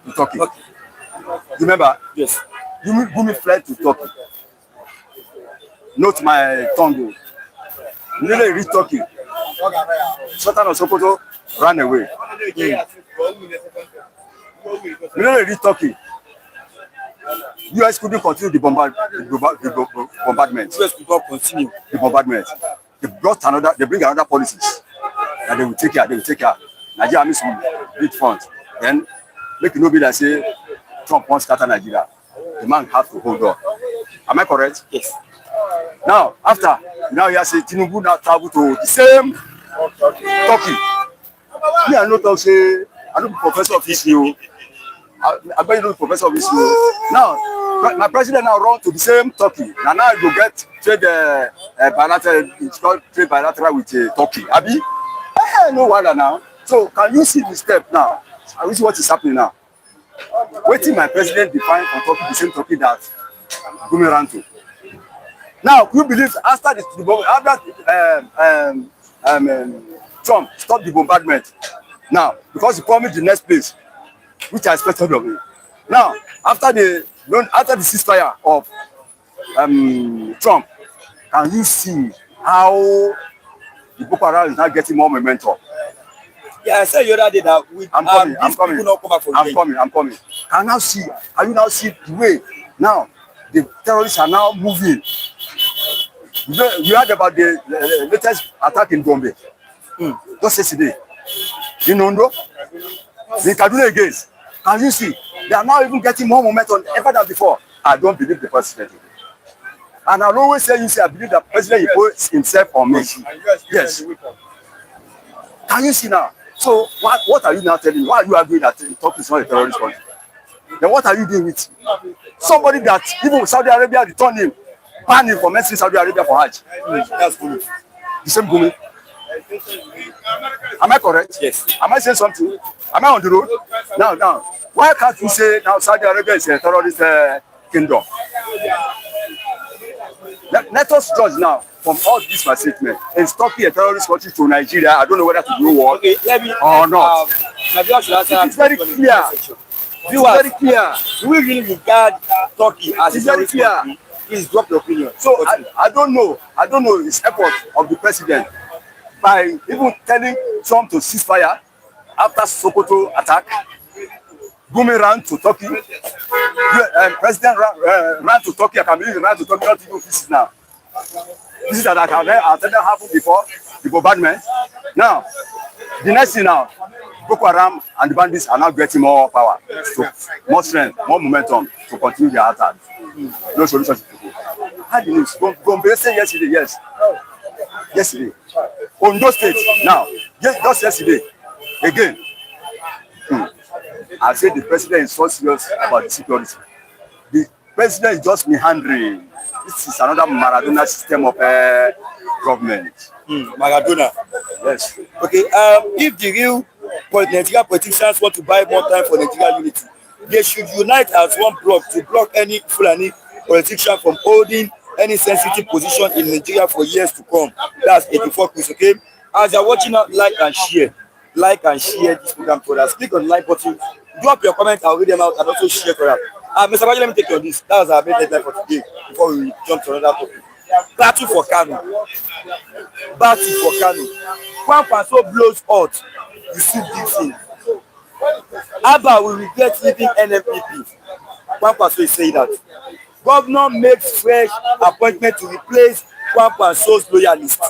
To Turkey. Okay. Remember? Yes. Gumi fled to Turkey. Note my tongue. Nearly reached Turkey. Sultan of Sokoto ran away. Nearly reached Turkey. US couldn't continue the bombardment. US could not continue the bombardment. They bring another policies that they will take care. Nigeria needs to build funds. Then make it no be that say Trump wants to start Nigeria. The man has to hold on. Am I correct? Yes. Now, after, you say Tinubu now travel to the same Turkey. Me, I know say, I know professor of history. I bet you know professor of history. Now, my president now run to the same Turkey. Now you get trade bilateral. It's called trade bilateral with Turkey. Abi, no wonder now. So can you see the step now? I see what is happening now. Waiting my president define on Turkey, the same Turkey that Gumi ran to. Now, you believe after Trump stopped the bombardment? Now, because he promised the next place, which I expected of him. Now, after the ceasefire of Trump, can you see how the Boko Haram is now getting more momentum. Yeah, I said the other day that we I'm coming. people not come back from I'm coming. Can you now see the way now the terrorists are now moving? You heard about the latest attack in Gombe, just yesterday. In Ondo, in Kaduna again. Can you see? They are now even getting more momentum ever than before. I don't believe the president. And I'll always say, I believe the president puts himself on me. Yes. Can you see now? So what are you now telling me? Why are you arguing that Turkey is not a terrorist country? Then what are you doing with somebody that even Saudi Arabia returned him, banned him from entering Saudi Arabia for Hajj? That's Gumi. The same Gumi. Am I correct? Yes. Am I saying something? Am I on the road? Now. Why can't you say now Saudi Arabia is a terrorist kingdom? Let us judge now from all this statement. Is Turkey a terrorist country to Nigeria? I don't know whether to do what or not. It's very clear. Viewers, very clear. Do we really regard Turkey as a terrorist country? Please drop your opinion. So I don't know his effort of the president by even telling Trump to cease fire after Sokoto attack. Gumi ran to Turkey. President ran to Turkey. I can believe he ran to Turkey, not even visit now. This is that has never happened before, the bombardment. Now, the next thing now, Boko Haram and the bandits are now getting more power, more strength, more momentum to continue their attack. No solution to people. How the news? Gombe said yesterday, yes. Yesterday. Ondo State, now, just yesterday, again. I said the president is so serious about the security. The president is just meandering. This is another Maradona system of government. Maradona. Yes. Okay. If the real Nigerian politicians want to buy more time for Nigerian unity, they should unite as one bloc to block any Fulani politician from holding any sensitive position in Nigeria for years to come. That's 84 quiz. Okay. As you're watching out, like and share this program for us. Click on the like button. Drop your comments, I'll read them out and also share for that. Mr. Baji, let me take you on this. That was our main deadline for today before we jump to another topic. Battle for Kano. Kwankwaso blows hot. Yusuf digs in. Abba will regret leaving NMPP. Kwankwaso is saying that. Governor makes fresh appointment to replace Kwankwaso's loyalist.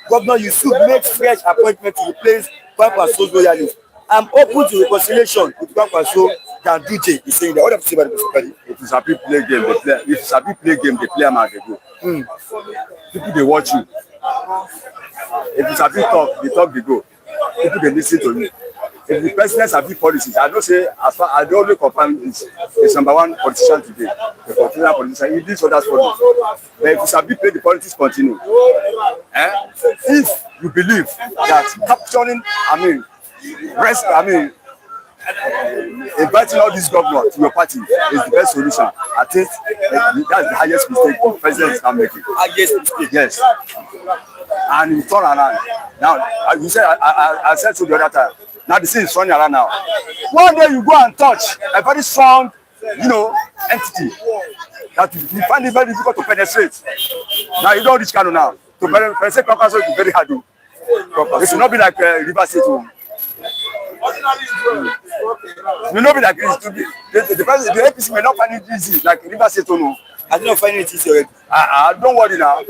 Governor Yusuf makes fresh appointment to replace Kwankwaso's loyalist. I'm open to reconciliation with Kwankwaso than DJ. He's saying that. What have you say about the If you sabi play game, they play. If you sabi play game, they play am as they go. People they watch you. If you sabi talk, they go. People they listen to you. If the president sabi policies, I don't say as far I don't only confirm this. He's number one politician today. The politician. He did others for you. But if you sabi play the politics continue. If you believe that capturing, inviting all these governors to your party is the best solution. I think that's the highest mistake the president is now making. highest mistake? Yes. And he turn around. Now, you said I said to the other time. Now the scene is running around now. One day you go and touch a very strong, entity that you find it very difficult to penetrate. Now you don't reach Kano now. To penetrate Kwankwaso is very hard. It should not be like River State. It will not be like this. The APC may not find it easy like River State. I don't find it easy already. Don't worry now.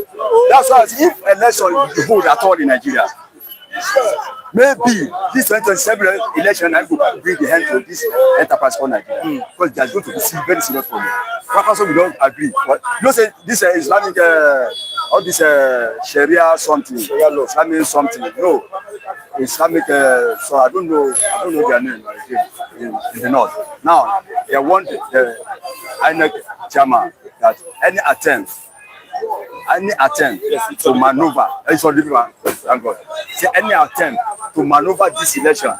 That's why if election is hold at all in Nigeria, maybe this 2027 election will bring the end to this enterprise for Nigeria. Because there's going to be very serious problem. Kwankwaso we don't agree. But say this Islamic all this Sharia something, Islamic something. No, Islamic. So I don't know their name in the north. Now they want the INEC chairman that any attempt to maneuver, any attempt to maneuver this election,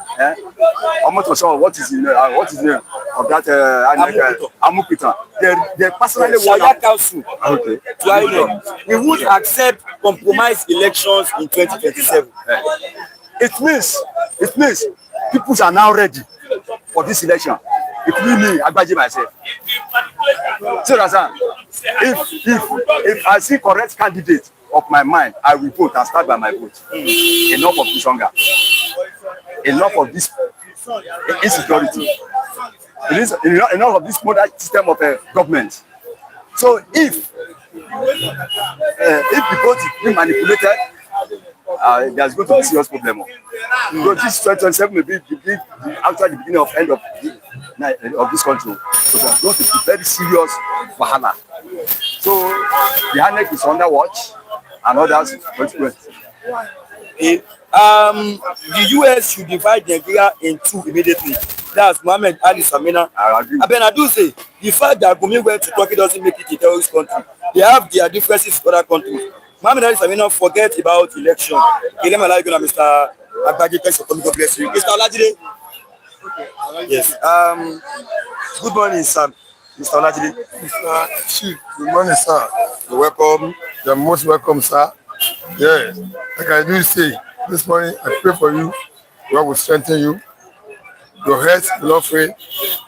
almost for sure what is the name of that Amukita? They personally want council. Okay. We would accept compromise elections in 2027. It means people are now ready for this election. It will me, Agbaji myself. So if I see correct candidate of my mind, I will vote and start by my vote. Enough of this hunger. Enough of this insecurity. Enough of this modern system of government. So if the vote is being manipulated, there's going to be serious problem. So this 2027 may be after the beginning of end of this country. So there's going to be very serious wahala. So the INEC is under watch and others. The US should divide Nigeria in two immediately. That's Mohammed Ali Samina. I do say the fact that Gumi went to Turkey doesn't make it a terrorist country. They have their differences with other countries. Mohammed Ali Samina forget about election. Mr. Abba, thanks for coming. God bless you. Mr. Olajide. Yes. Good morning, sir. Mr. Olajide. Mr. Chief, good morning, sir. You're welcome. You're most welcome, sir. Yes. Like I do say, this morning I pray for you. God will strengthen you. Your health will not fail.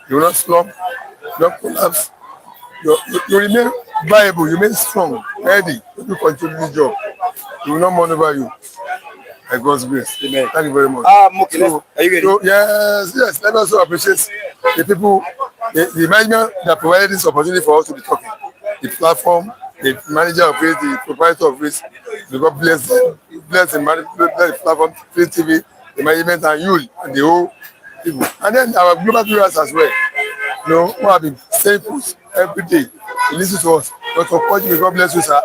You will not slump. You will not collapse. You remain viable. You remain strong, ready to continue this job. You will not mourn over you. By God's grace. Amen. Thank you very much. Okay, so, are you ready? So, yes. Let me also appreciate the people, the management that provided this opportunity for us to be talking. The platform, the manager of it, the proprietor of it, may God bless them, bless the platform, Free TV, the management, and you, and the whole people. And then our global viewers as well. You know, who have been staying put every day to listen to us. Dr. Koji, may God bless you, sir.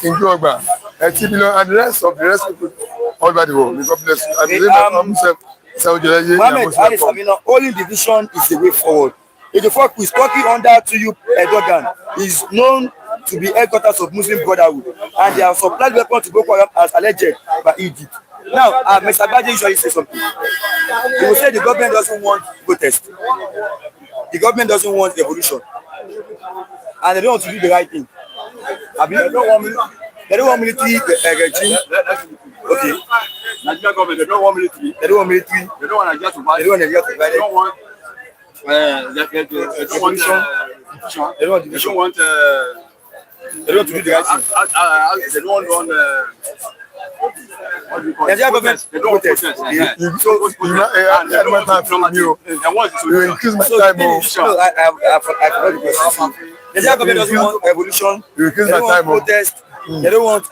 King Abba, Tibilo, and the rest of people all over the world. May God bless you. I believe Mohammed Ali Samina, only division is the way forward. Ejiofor is talking under to you, Erdogan is known to be headquarters of Muslim Brotherhood, and they have supplied weapons to Boko Haram as alleged by Egypt. Now, Mr. Baje usually say something. He will say the government doesn't want protest. The government doesn't want revolution. And they don't want to do the right thing. They don't want military regime. Okay. Nigerian government, they don't want military. They don't want military. They don't want Nigeria to fight. They don't want Nigeria to fight. They don't want division. They don't want division. They don't want to do the right thing. They don't want Nigeria government, they don't want protest. You increase my time. No, I forgot the question. Nigeria government doesn't want revolution. You increase They my don't want time. protest. They don't want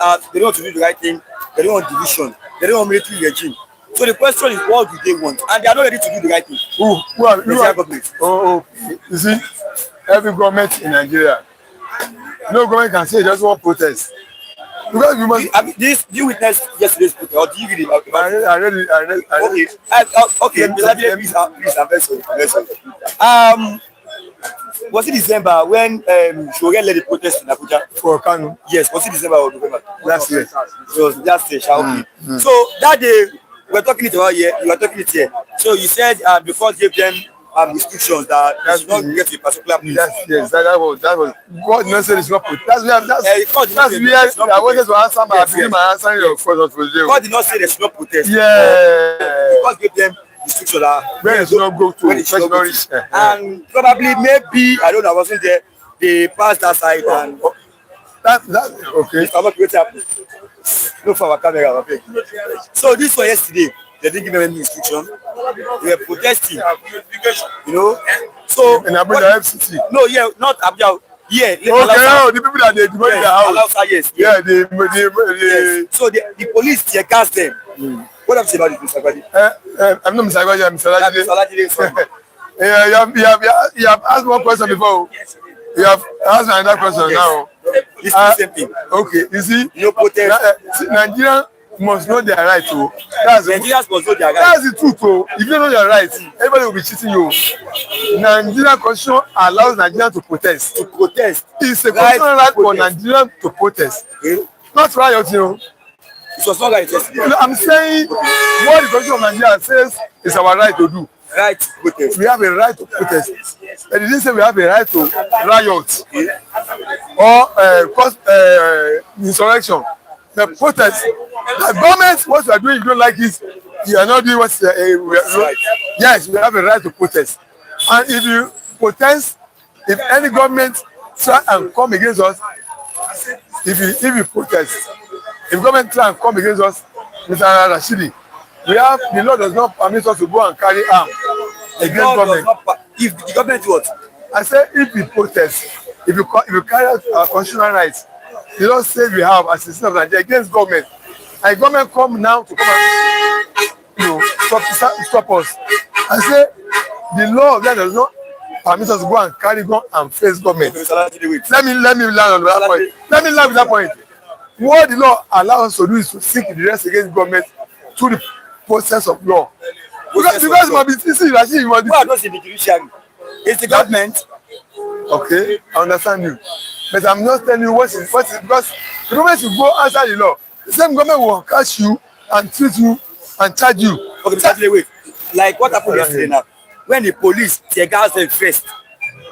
to do the right thing. They don't want division. They don't want military regime. So the question is, what do they want? And they are not ready to do the right thing. Who are government? You see, every government in Nigeria, no government can say it doesn't want protest. Because you must. Do you witness yesterday's protest, or do you read about it? I read it. Okay. Please, I'm very sorry. Was it December when Shogel led the protest in Abuja? For Kano? Yes, was it December or November? Last year. It was last year, So that day, we were talking it about here, you were talking it here. So you said before gave them restrictions that they should not get to a particular place. Yes, that was. God did not say it's not put. That's where I wanted to answer my answering your question for today. God did not say they should not protest. Yeah. God gave them restrictions that when they should not go to and probably maybe I don't know, I wasn't there. They passed that side and that okay. I'm not creating look for our camera. Okay. So this was yesterday. They didn't give them any instruction. They were protesting. You know. So in Abuja FCC. No, yeah, not Abuja. Yeah. Okay, the people that they demolish their house. Yes. Yeah, yes. So the police tear gas them. What have you said about this, Mr. Gwadi? I'm not Mr. Gwadi, I'm Mr. Olajide. You have asked one question before. You have asked another question now. It's the same thing. Okay, you see, no protest. Nigerians must know their right to. Nigerians must know their right. That's the truth, though. If you don't know your rights, everybody will be cheating you. Nigerian constitution allows Nigerians to protest. To protest. It's a constitutional right for Nigerians to protest. Okay. Not riot, you know. It was not like yesterday. I'm saying what the constitution of Nigeria says is our right to do. Right to protest. We have a right to protest. But it didn't say we have a right to riot or cause insurrection. The protest, the government, what you are doing, you don't like it, you are not doing what yes, we have a right to protest. And if you protest, if any government try and come against us, if you protest, If government try and come against us, Mr. Rashidi, the law does not permit us to go and carry arm against government. If the government what? I say if we protest, if you carry out our constitutional rights, the law says we have as a citizen of Nigeria against government, and government come now to come and stop us. I say the law that does not permit us to go and carry gun and face government. Let me land on that point. Let me land with that point. What the law allows us to do is to seek redress against government through the process of law. Because it must be easy, Rashid, it must be. Who are those in the judiciary? It's the government. Okay, I understand you. But I'm not telling you what is because the government should go outside the law. The same government will catch you and treat you and charge you. Okay, Mr. Wait. Like what happened yesterday now? When the police tear gas them first,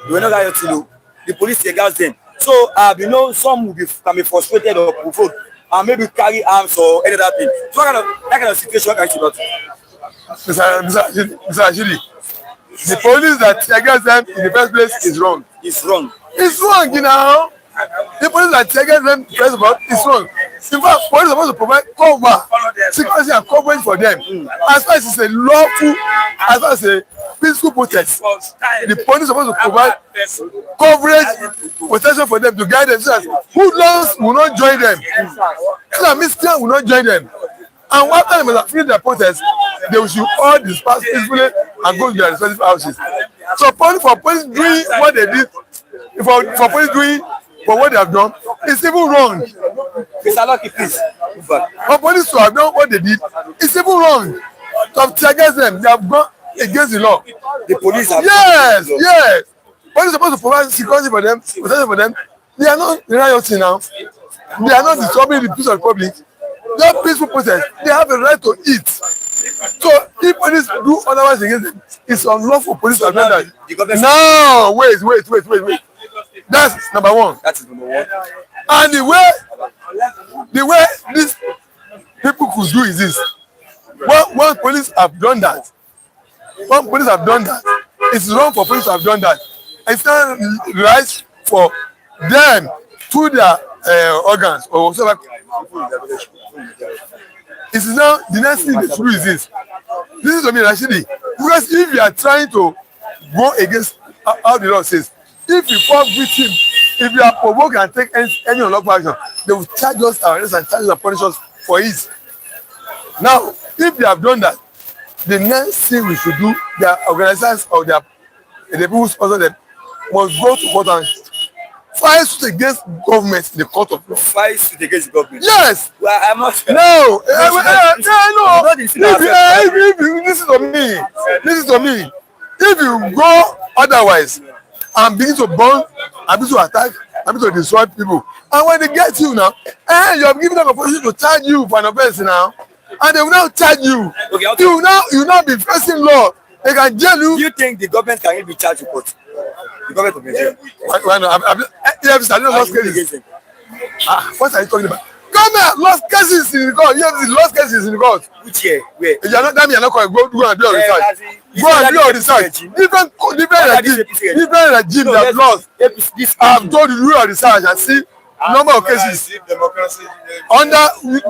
you will not get to know. The police tear gas them. So you know, some can be frustrated or provoked and maybe carry arms or any other thing. So that kind of situation can you about? Mr. Ashidi, the police that tear gas them in the first place is wrong. It's wrong. It's wrong, you know. The police that tear gas them first of all is wrong. In fact, police are supposed to provide cover, security and coverage for them. As far as it's a lawful, as far as a peaceful protest, the police are supposed to provide coverage, protection for them to guide them so that hoodlums will not join them, so that miscreants will not join them. And after they must finish their protest, they should all disperse peacefully and go to their respective houses. So for police doing what they did, for police doing for what they have done, it's even wrong. Mr. Lucky, please. For police to have done what they did, it's even wrong. To have tear gas them, they have gone against the law. The police have yes. Police are supposed to provide security for them, protection for them. They are not rioting now. They are not disturbing the peace of the public. They are peaceful protest. They have a right to eat. So if police do otherwise against them, it's unlawful for police to have done that. No, wait. That's number one. That is number one. And the way these people could do is this. One police have done that. It's wrong for police to have done that. It's not right for them through their organs or whatever. It's now the next thing they should do is this. This is to me, Rashidi. Because if you are trying to go against how the law says, if you fall victim, if you are provoked and take any unlawful action, they will charge us our arrest and charge us and punish us for it. Now, if you have done that, the next thing we should do, their organizers or the people who sponsor them must go to court and file suit against government in the court of law. File suit against the government? Yes. Well, I'm not. No. Listen to me. If you go otherwise and begin to burn, and begin to attack, and begin to destroy people, and when they get you now, you have given them a position to charge you for an offense now, and they will now charge you. Okay. You will now be facing law. They can jail you. Do you think the government can even be charged with court? The government of Nigeria. Lost cases. What are you talking about? Government lost cases in the court. Lost cases in the court. Which year? Where? You are not that me. You are not going. Go and do your research. Go and do your research. Different regime that have lost. I have told you do your research and see number of cases. Do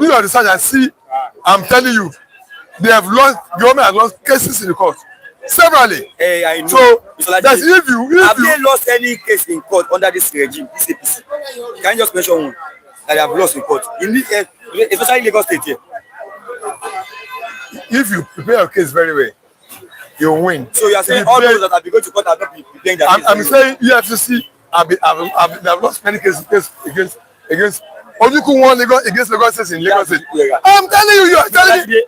your research and see. I'm telling you, they have lost. Government has lost cases in the court. Severally. I know. So that's if you have they lost any case in court under this regime, this APC? Can you just mention one that they have lost in court? Especially Lagos State here. If you prepare your case very well, you win. So you are saying all those that have been going to court have not been playing their case? I'm saying EFCC have lost many cases against Ojukwu won against Lagos State in Lagos State. I'm telling you, you are telling me.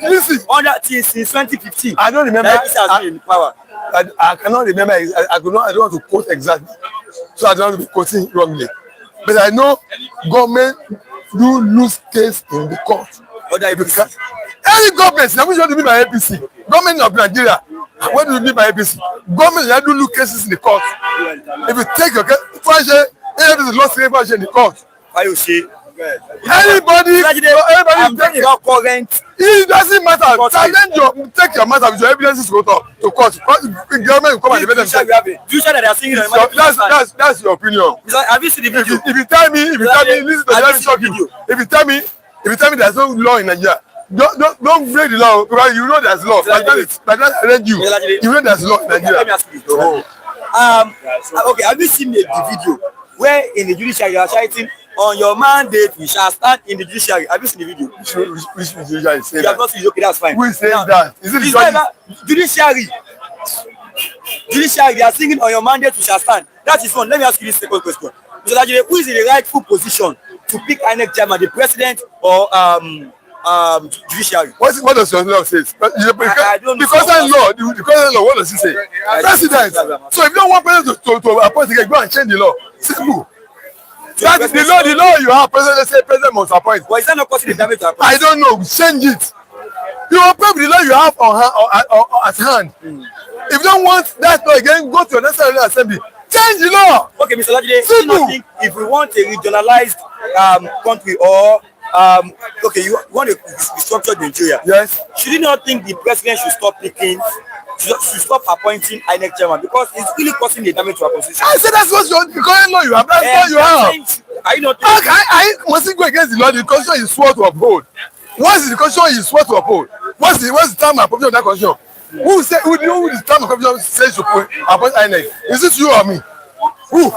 Listen. Since 2015. I don't remember. I cannot remember. I don't want to quote exactly. So I don't want to be quoting wrongly. But I know government do lose case in the court. Any government, now which one do you mean by APC? Government of Nigeria. What do you mean by APC? Government that do lose cases in the court. If you take your case, APC lost in the court. Why you say Anybody, I'm take talking about current. it doesn't matter. Challenge take your matter with your evidences to court. The government will come and defend themselves. Do you say that they are singing on your That's your opinion. Have you seen the video? If you tell me, listen to the shock you. If you tell me there's no law in Nigeria, don't break the law because you know there's law. Like that I read you. You know there's law in Nigeria. Let me ask you this. Okay, have you seen the video where in the judiciary you are shouting on your mandate we shall stand in the judiciary? Have you seen the video? Which judiciary say that? You have not seen it. Okay, that's fine. Who says that? Is it the judiciary? Judiciary, they are singing on your mandate we shall stand. That is one. Let me ask you this second question. Mr. Lajide, who is in the rightful position to pick INEC chairman, the president or judiciary? What does your law say? I don't know. The current law, what does it say? President. So if you don't want president to appoint again, go and change the law. Simple. That is the law you have. President say president must appoint. But is that not causing the damage to appoint? I don't know. Change it. You operate with the law you have at hand. If you don't want that law again, go to your national assembly. Change the law. Okay, Mr. Lajide, do you not think if we want a regionalized country or okay, you want a structured Nigeria? Yes. Should you not think the president should stop should stop appointing INEC chairman because it's really causing the damage to our constitution? I said that's what the current law you have. That's what you have. Are you not? I mustn't go against the law. The constitution is swore to uphold. Once the constitution is swore to uphold, what's the term and provision of that constitution? Who the term and provision says to appoint INEC? Is it you or me? Who?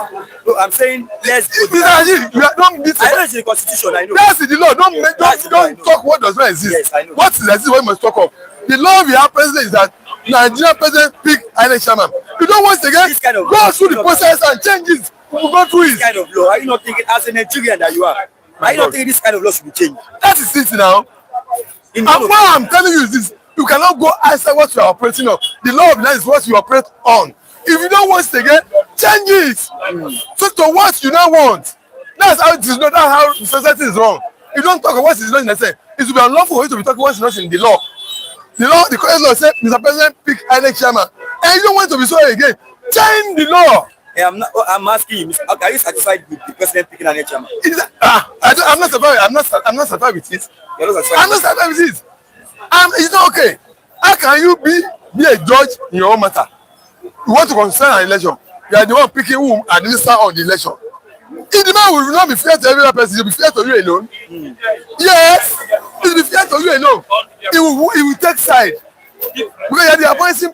No, I'm saying let's go. I know it's the constitution. I know. That's the law. Don't talk what does not exist. Yes, I know. What exists, what you must talk of. The law we have president is that Nigerian president pick INEC chairman. You don't want to get go through the process and change it. Go through it. This kind of law. Are you not thinking as a Nigerian that you are? Are you not thinking this kind of law should be changed? That is it now. And what I'm telling you is this: you cannot go outside what you are operating on. The law of the land is what you operate on. If you don't want to get, change it. So to what you don't want. That's how it is not. That's how society is wrong. You don't talk about what is not in the sense. It will be unlawful for you to be talking what is not in the law. The current law said, Mr. President, pick INEC chairman. And you don't want to be so again. Change the law. Hey, I'm asking you, are you satisfied with the president picking INEC chairman? I'm not satisfied. I'm not satisfied with it. I'm not satisfied with it. It's not okay. How can you be a judge in your own matter? You want to concern an election. You are the one picking who administer on the election. If the man will not be fair to every other person, he will be fair to you alone. Yes, he will be fair to you alone. He will take side. Because you are the appointing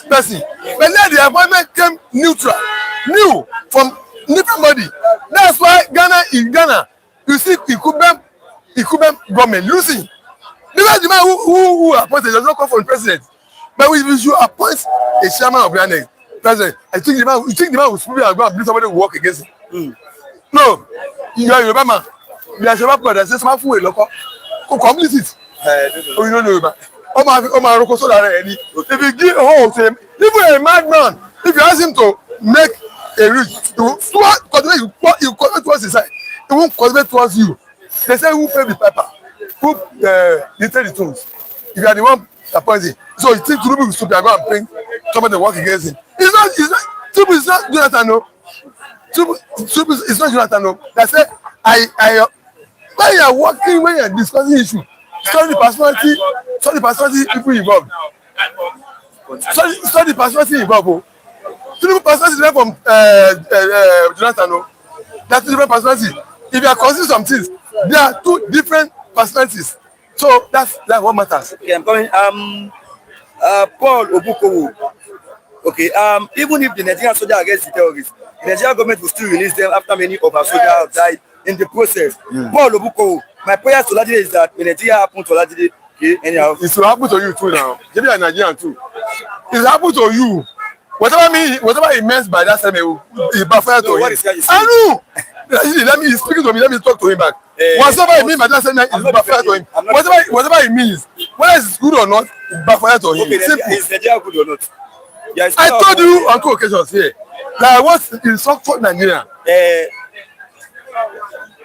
person. But then the appointment came neutral. New from different body. That's why Ghana, you see Chukwuma government losing. Because the man who appointed does not come from the president. But we should appoint a chairman of the president. I think the man will speak and go and bring somebody who work against him. No, you are Yoruba man. You are Yoruba brother. Say some fool local. Go complete it. Oh, you don't know Yoruba. Oma roko so that any. If you give to him, even a madman, if you ask him to make a route, you cultivate towards his side. He won't cultivate towards you. They say who pay the paper, who listen the tunes. If you are the one appointing, so you think Turubu will stop and go and bring somebody to work against him. Turubu is not Jonathan, no. Turubu is not Jonathan, no. They say when you are working, when you are discussing issue, study the personality people involved. Study the personality involved. Turubu personality is from Jonathan, no. That's two different personalities. If you are considering some things, there are two different personalities. So that's what matters. Okay, I'm coming. Paul Obukowo. Okay. Even if the Nigerian soldier against the terrorists, the Nigerian government will still release them after many of our soldiers have died in the process. Paul Obukowo. My prayer to Lajide is that when Nigeria happen to Lajide, okay, anyhow. It will happen to you too now. Maybe you're Nigerian too. It will happen to you. Whatever he meant by that statement, it backfired to him. What is that? I know. He's speaking to me. Let me talk to him back. Whatever he means by that statement, it backfired to him. Whatever he means, whether it's good or not, it backfired to him. Okay, is Nigeria good or not? Yeah, I told you on two occasions here that I was in South Nigeria.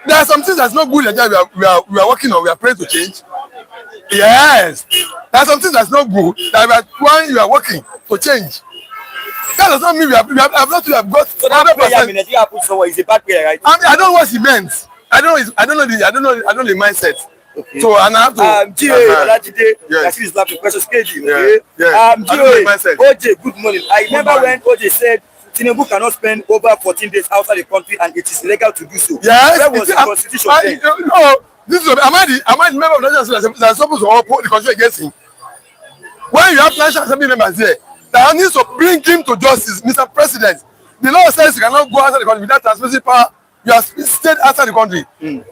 There are some things that's not good in Nigeria we are working on, we are praying to change. Yes. There are some things that's not good that you are working to change. That does not mean we have got. So that prayer in Nigeria put somewhere is a bad prayer, right? I don't know what he meant. I don't know the mindset. Okay. So and I have to. Olajide, yes. is laughing. Precious KG. Okay. Yeah. OJ, good morning. I remember when OJ said Tinubu cannot spend over 14 days outside the country and it is illegal to do so. Yes. Where was the constitution then? No, this is am I the member of the National Assembly that is supposed to uphold the constitution against him? When you have National Assembly members there, that needs to bring him to justice, Mr. President. The law says you cannot go outside the country without transmitting power. You have stayed outside the country. Then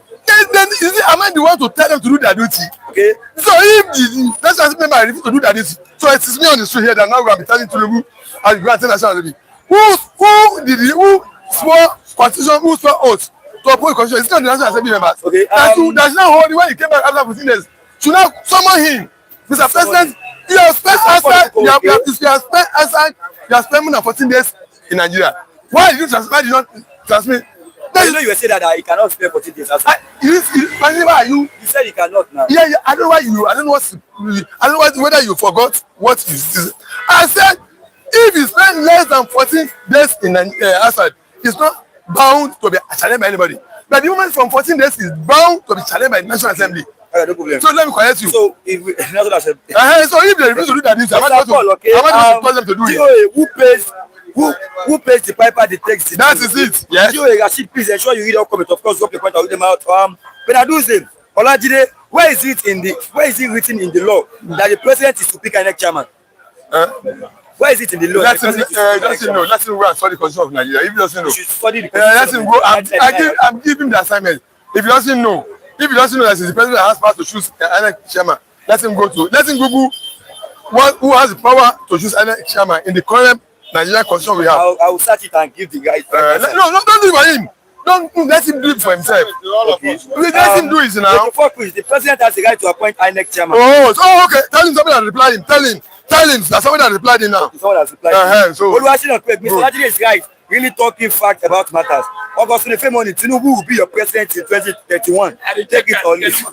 is it, am I the one to tell them to do their duty? Okay. So if the National Assembly member refuse to do their duty, so it is me on the street here that now we are telling Tinubu and the Grand National Assembly. Who swore constitution, who swore oath to uphold the constitution? It's not the National Assembly members. Okay. That's not holding when he came back after 15 days. Should now summon him, Mr. President. You have spent outside. You have spent more than 14 days in Nigeria. Why did you transmit? Why did you not transmit? You know you were saying that he cannot spend 14 days outside. You said he cannot now. Yeah. I don't know why you. I don't know whether you forgot what you said. I said if you spend less than 14 days in outside, it's not bound to be challenged by anybody. But the moment from 14 days is bound to be challenged by the National Assembly. No problem. So let me correct you. So if National Assembly. So if they refuse to do that, I want to tell them to do it. Who pays the piper that takes it? That is it. Yes. Rashid, please ensure you read all comments. Of course, drop your point and read them out. But I do say, Olajide, where is it written in the law that the president is to pick an chairman? Where is it in the law? Let him go and study the constitution of Nigeria. If he doesn't know, you should study the constitution. Let him go. I'm giving the assignment. If he doesn't know that it's the president that has power to choose an chairman, let him Google who has the power to choose an chairman in the current Nigerian constitution we have. I will search it and give the guy. No, don't do it for him. Don't let him do it for himself. Okay. Let him do it now. The president has the right to appoint INEC chairman. Okay. Tell him somebody that replied him. Tell him that somebody that replied him now. Someone has replied. Mr. Olajide is right. Really talking facts about matters. August Ifemoni, Tinubu will be your president in 2031. Take it or leave it.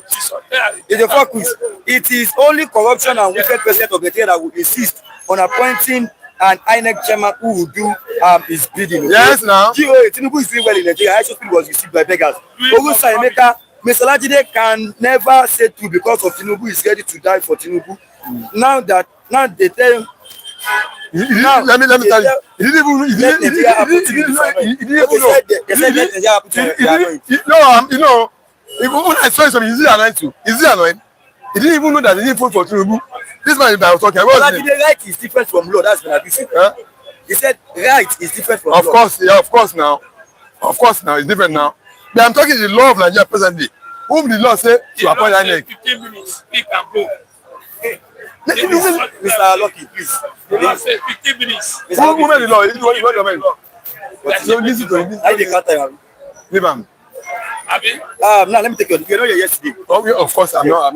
It's a focus. It is only corruption and wicked president of the day that will insist on appointing an INEC chairman who will do his bidding. Okay? Yes, now. Tinubu is doing well in Nigeria. I just was received by beggars. Mr. Olajide can never say true because of Tinubu is ready to die for Tinubu. Now they tell him. Let me tell you. He didn't even know. When I saw something, is he annoyed? He didn't even know that he didn't vote for Tinubu. This man that was talking about. Right is different from law. That's what I said. He said right is different from law. Of course now, it's different now. But I'm talking the law of Nigeria presently. Whom the law say to appoint INEC. 15 minutes, he can go. Mr. Lucky, please. The law says 15 minutes. Who made the law? Listen to him. I can't tell you. Leave him. Now let me take you. You know yesterday. Of course, I'm not.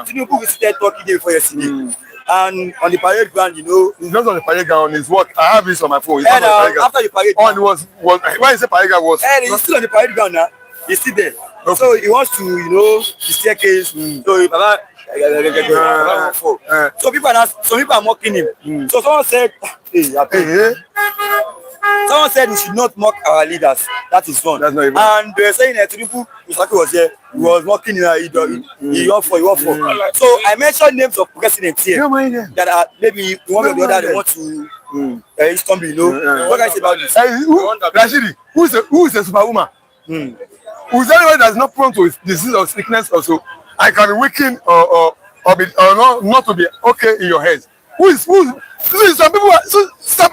Tinubu visited Turkey day before yesterday. And on the parade ground, it's not on the parade ground. It's what I have this on my phone. It's and after the parade ground, why is the parade ground was? And he's still on the parade ground now. He's still there. Okay. So he wants to, the staircase. So some people are mocking him. So someone said, someone said we should not mock our leaders. That is wrong. And they were saying that Tinubu was there. He was mocking he won for. So I mentioned names of presidents here that are maybe one or the other they want to stumble. What can I say about this? Rashidi, who is a superwoman? Who is anyone that is not prone to disease or sickness also? I can be weakened or not to be okay in your head. Some people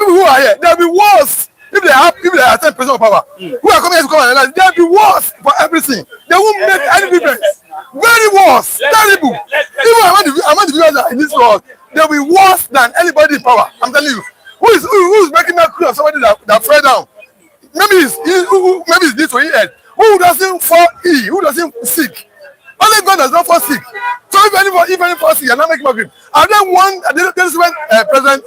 who are here, they'll be worse if they attempt pressure of power. Who are coming here to come and analyze, they'll be worse for everything. They won't make any difference. Very worse, terrible. Even among the viewers in this world, they'll be worse than anybody in power. I'm telling you. Who is making that crew of somebody that fell down? Maybe it's this or head. Who doesn't fall ill? Who doesn't sick? Only God does not fall sick. So if any fall sick, you're not making agreement. And then when President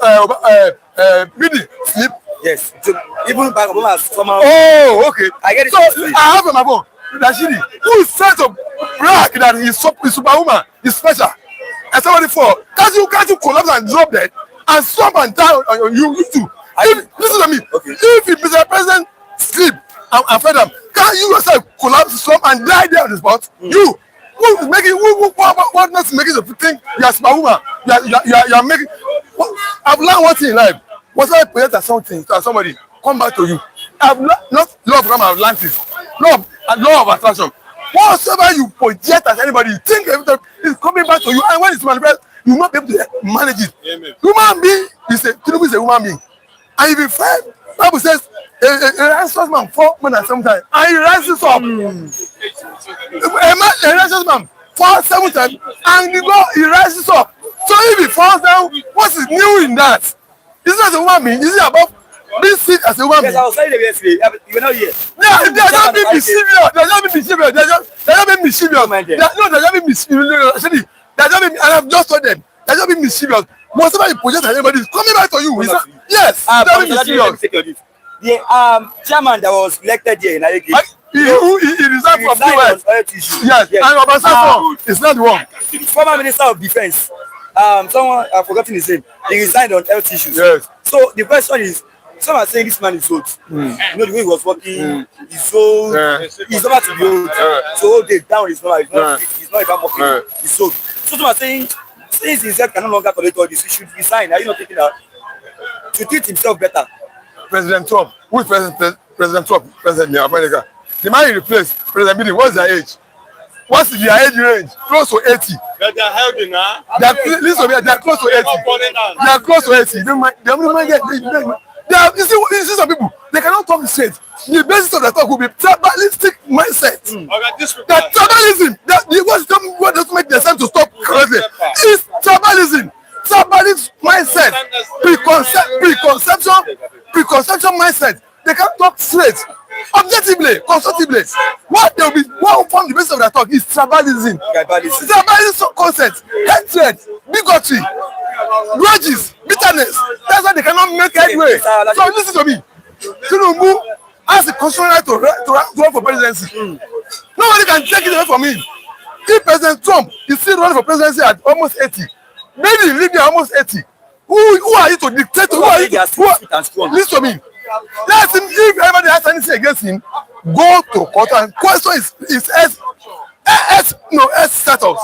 Biden sleep. Yes. So even Barack Obama somehow. Oh, okay. I get it. So I have on my phone Rashidi, who is said to brag that he's superwoman, he's special. And somebody fall. Can't you collapse and drop dead and stop and die on you too? Listen to me. Okay. If Mr. President sleep and fed them, can't you yourself collapse slump and die there on the spot? You who is making what not making you think you are superwoman? You are making. I've learned one thing in life. Whatever I project as something to somebody, come back to you. I've not law of karma, I've learned it. Law of attraction. Whatever you project as anybody, you think everything is coming back to you, and when it's manifest, you will not be able to manage it. Amen. Human being is a human being, and if you find, Bible says a righteous man fall more than 7 times, and he rises up. A righteous man falls 7 times, and he rises up. So if he falls down, what is new in that? It's not a human being. Is it about being sick as a human being? Yes, I was saying it yesterday. You were not here. They're not being mischievous. They're not being mischievous. They're not being mischievous. They're not being mischievous. Actually, they're not being, and I've just told them, they're not being mischievous. Whatever you project at anybody is coming back to you. Yes, they're not being mischievous. The chairman that was elected here in Ayege, he resigned from US. Yes, and Obasanjo is not wrong. Former Minister of Defense, someone I've forgotten his name, he resigned on health issues. Yes. So the question is, some are saying this man is old. You know the way he was working, he's old. He's about to be old. So old day down is not even working. He's old. So some are saying, since his health can no longer tolerate all this, he should resign. Are you not thinking that to treat himself better? President Trump, who is President Trump, President of America? The man he replaced, President Biden, what's their age? What's their age range? Close to 80. But they're healthy now. Listen, they're close to 80. They are close to 80. You see some people, they cannot talk straight. The basis of the talk will be tribalistic mindset. That tribalism, what doesn't make themselves to stop correctly is tribalism. Tribalistic mindset, preconception mindset. They can't talk straight, objectively, constructively. What will form the basis of their talk is tribalism. Tribalism concept, hatred, bigotry, grudges, bitterness. That's why they cannot make headway. So listen to me. Tinubu has the constitutional right to run for presidency. Nobody can take it away from him. If President Trump is still running for presidency at almost 80, maybe Libya almost 80. Who are you to dictate to? Listen to me. Let him, if anybody has anything against him, go to court and question his S status.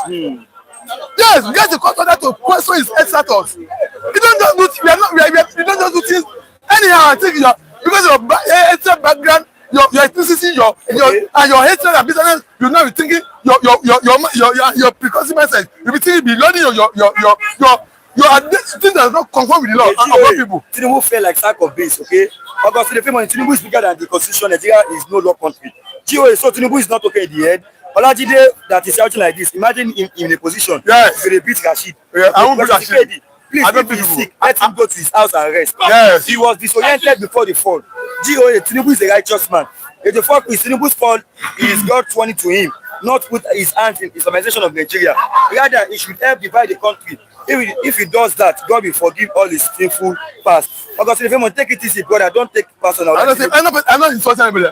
Yes, get the court order to question his S status. You don't just do things anyhow. I think because of your background, your ethnicity, your hatred and bitterness, you'll not be thinking your preconceived mindset. You'll be thinking beyond your things that not conform with the law and other people. Tinubu feel like sack of base, okay? August the famous Tinubu is bigger than the constitution. Nigeria is no law country. So Tinubu is not okay at the end. Olajide that is shouting like this. Imagine him in a position. Yes. They beat Rashid. Yeah, I won't beat Rashid. Please, if he's sick, let him go to his house and rest. Yes. He was disoriented before the fall. Tinubu is a righteous man. If the fall is Tinubu's fall, it is God turning to him, not put his hands in Islamization of Nigeria. Rather, he should help divide the country. If he does that, God will forgive all his sinful past. August, if you take it easy, brother, don't take it personal. I'm not insulting anybody.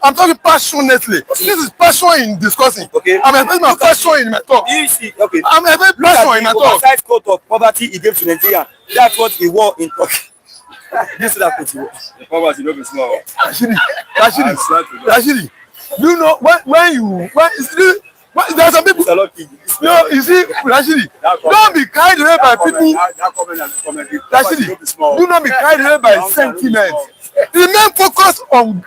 I'm talking passionately. Okay. This is passion in discussing. Okay. I'm expressing my passion in my talk. Okay. I'm expressing passion in my talk. The oversized coat of poverty he gave to Nigeria. That's what he wore in Turkey. This is that he wore. Poverty no be small. Rashidi, you know when there are some people. No, you see, Rashidi, don't be carried away by people. Rashidi, do not be carried away by sentiment. Remain focused on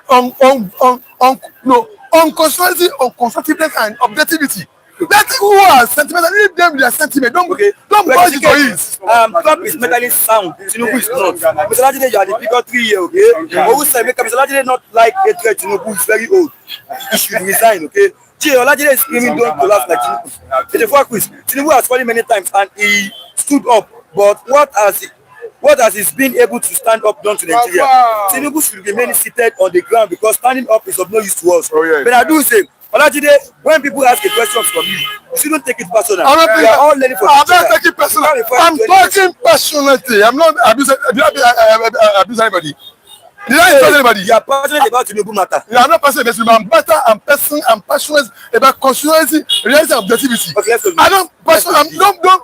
consistency, on constructiveness and objectivity. Let who are sentimental, leave them with their sentiment. Don't budge it for it. Trump is mentally sound. Tinubu is not. Mr. Lajide, you are the bigger 3 years, okay? But who say Mr. Lajide not like hatred? Tinubu is very old. He should resign, okay? Olajide is screaming, don't collapse like Tinubu. In the first quiz, Tinubu has fallen many times and he stood up. But what has he been able to stand up done to Nigeria? Tinubu should remain seated on the ground because standing up is of no use to us. Oh, yeah. But I do say, Olajide, when people ask a question from you shouldn't take it personal. I'm not taking personal. I'm talking passionately. I'm not abusing anybody. Did I insult anybody? You are passionate about Tinubu matter. You are not passionate about Tinubu. I'm better. I'm passionate about constituency, reality, and objectivity. Okay, I don't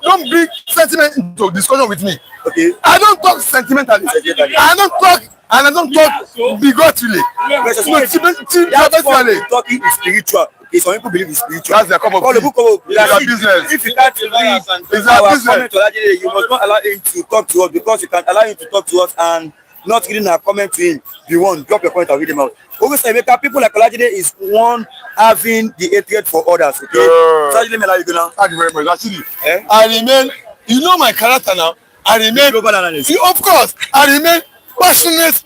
don't bring sentiment into discussion with me. Okay. I don't talk sentimentally. I don't talk bigotry. That's why talking is spiritual. Okay, some people believe in spiritual. That's their cup of tea. It's their business. If you can't read It's our their business. comment to Olajide, you must not allow him to talk to us, because you can allow him to talk to us and not reading our comment to him. You won't drop your point and read them out. Always say, people like Olajide is one having the hatred for others. Okay. So let me allow you go now. Thank you very much. Actually, I remain. You know my character now. I remain. Of course, I remain passionate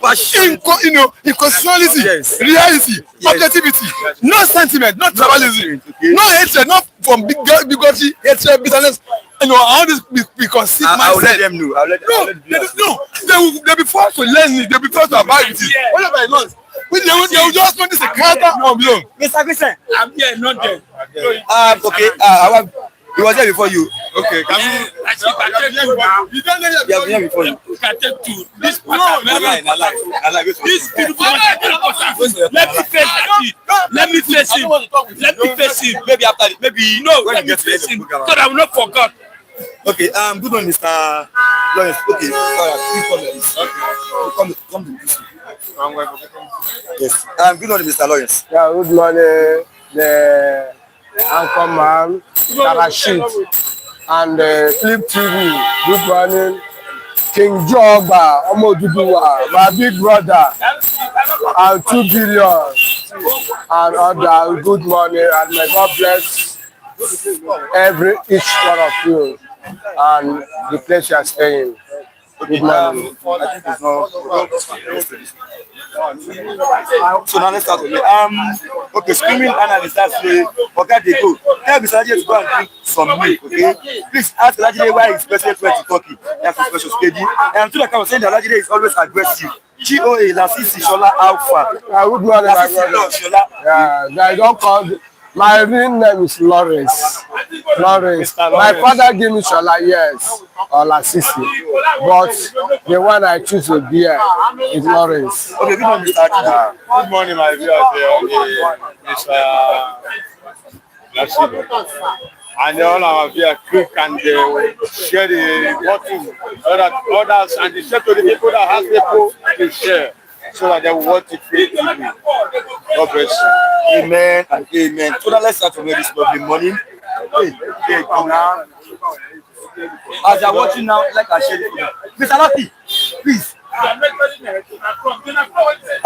in constitutionalism, reality, objectivity, no sentiment, no tribalism, no hatred, not from bigotry, hatred, bitterness. I want this be conceived myself. I'll let them know. They'll be forced to learn it. They'll be forced to abide with it. Whatever I know. They will just want this a character of your own. Mr. Christian. I'm here, not there. Okay. He was there before you. Okay. Can you don't know he was there before you. can take to this part. This beautiful let me face him. Maybe after maybe Let me face him. So I will not forget. Okay, good morning, Mr. Lawrence. Okay, come to this. Yes. Good morning, Mr. Lawrence. Yeah, good morning, the anchor man, Tarashit, and Flip TV. Good morning, King Joba, Omoduduwa, my big brother, and 2 billion, and other. Good morning, and may God bless each one of you, and the place you are staying. Good morning. I think it's not. So now let's start with me. Okay, screaming analyst, that's the okay, they go. Tell Mr. Lajide to go and drink some milk, okay? Please ask Lajide why he's president went to Turkey. That's a special schedule. And to the account saying that Lajide is always aggressive. GOA, Lasisi Shola Alpha. Good morning, my brother. Yeah, I don't call. My real name is Lawrence. My father gave me Shola, yes, or Lasisi, but the one I choose to bear is Lawrence. Okay, good morning, Mr. Good morning, my viewers. And all our viewers click and share the button so that others and the share to the people that have people to share, so that they will watch it faithfully. God bless you. Amen and amen. So now let's start from this lovely morning. Hey, come now. As you're watching now, like I said, Mr. Lucky, please.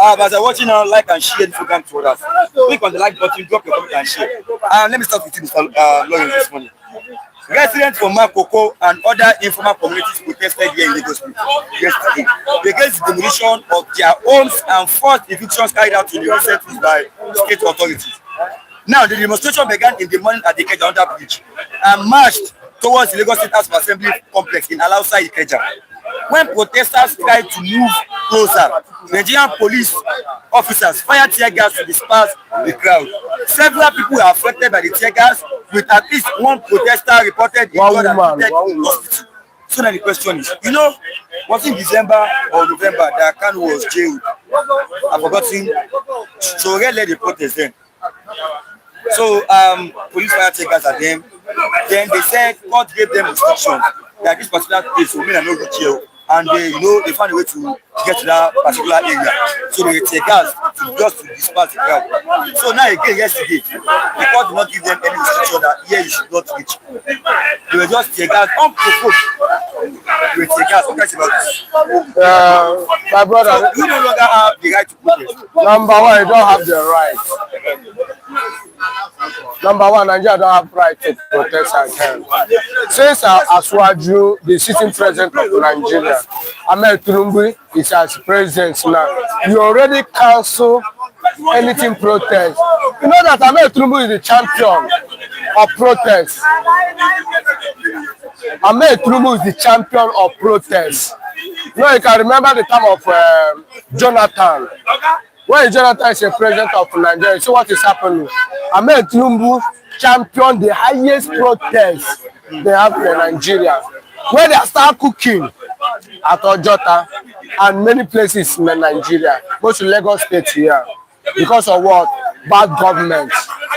As you're watching now, like and share the program to others. Click on the like button, drop your comment and share. Let me start with you, Mr. Lawrence, this morning. Residents from Makoko and other informal communities protested here in Lagos yesterday against the demolition of their homes and forced evictions carried out in the recent weeks by state authorities. Now, the demonstration began in the morning at the Ikeja Under Bridge and marched towards the Lagos State House of Assembly complex in Alausa, Ikeja. When protesters tried to move closer, Nigerian police officers fired tear gas to disperse the crowd. Several people were affected by the tear gas, with at least one protester reported in hospital. So now the question is, was in December or November that Kano was jailed? I've forgotten. So where led the protest then? So police fired tear gas at them. Then they said court gave them instructions that this particular place will mean I'm not reach here, and they found a way to get to that particular area. So they take gas just to disperse the crowd. So now again, yesterday, the court did not give them any instruction that here you should not reach. They were just take gas unprovoked. They were take gas. What can you say about this? My brother, so you no longer have the right to protest. Number one, you don't have the right. Number one, Nigeria don't have right to protest again. Since Aswaju, the sitting president of Nigeria, Ahmed Tinubu is as president now, you already cancel anything protest. You know that Ahmed Tinubu is the champion of protest. Ahmed Tinubu is the champion of protest. You know, you can remember the time of Jonathan. When Jonathan is a president of Nigeria, see what is happening. Ahmed Tinubu championed the highest protest they have in Nigeria. When they start cooking at Ojota, and many places in Nigeria, go to Lagos State here because of what? Bad government.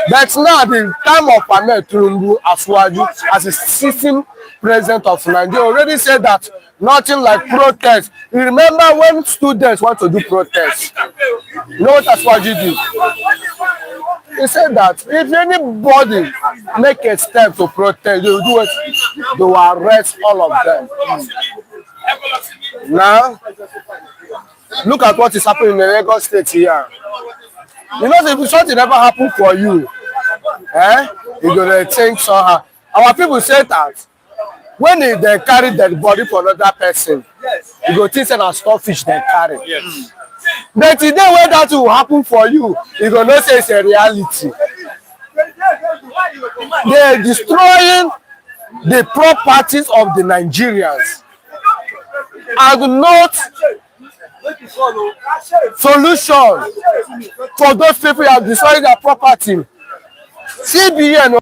But now the time of Ahmed Tinubu Asiwaju as a sitting president of Nigeria already said that nothing like protest. You remember when students want to do protest? You know what Asiwaju did? He said that if anybody make a step to protest, they will do it. They will arrest all of them. Now, look at what is happening in the Lagos State here. You know, if something never happened for you, you're gonna think somehow. Our people say that when they carry the body for another person, you go think that stockfish they carry. Yes. But today when that will happen for you, you gonna say it's a reality. They're destroying the properties of the Nigerians and not solution for those people who have destroyed their property. CBN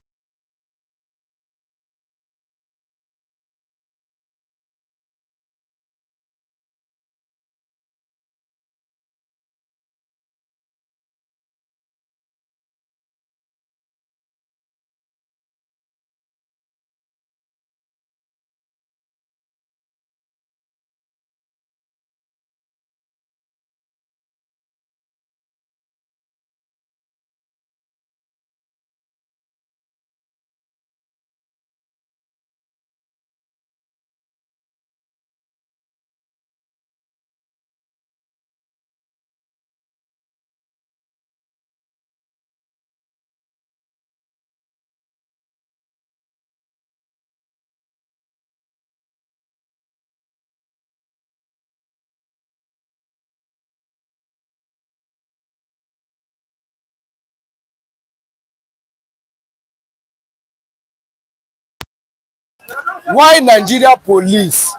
why Nigeria police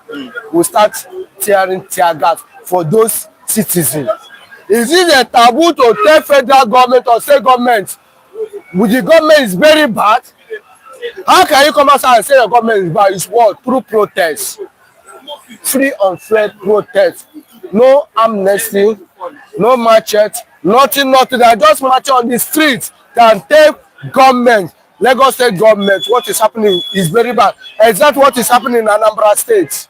will start tearing tear gas for those citizens? Is it a taboo to tell federal government or state government the government is very bad? How can you come outside and say your government is bad? It's what? Through protest. Free and fair protest. No amnesty, no machete, nothing. They just march on the streets and take government. Lagos State government, what is happening is very bad. Exactly what is happening in Anambra State.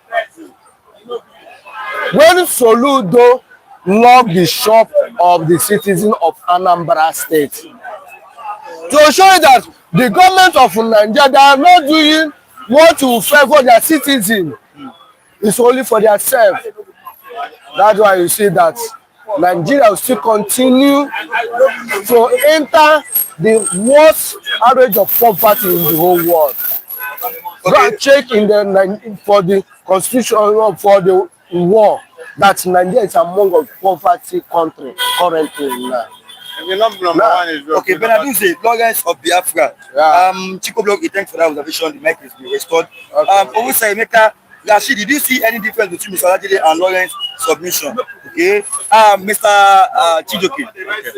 When Soludo locked the shop of the citizens of Anambra State, to show you that the government of Nigeria, they are not doing what will favor their citizens. It's only for themselves. That's why you see that Nigeria will still continue to enter the worst outrage of poverty in the whole world. Go and check in for the constitution for the war that Nigeria is among the poverty country currently now. Okay, Benaduze, Lawrence of Biafra. Yeah. Chico Blog, thanks for that observation. The mic is being restored. Owusa Emeka, Rashid, did you see any difference between Mr. Olajide and Lawrence submission? Okay. Mr. Chijoke. Okay.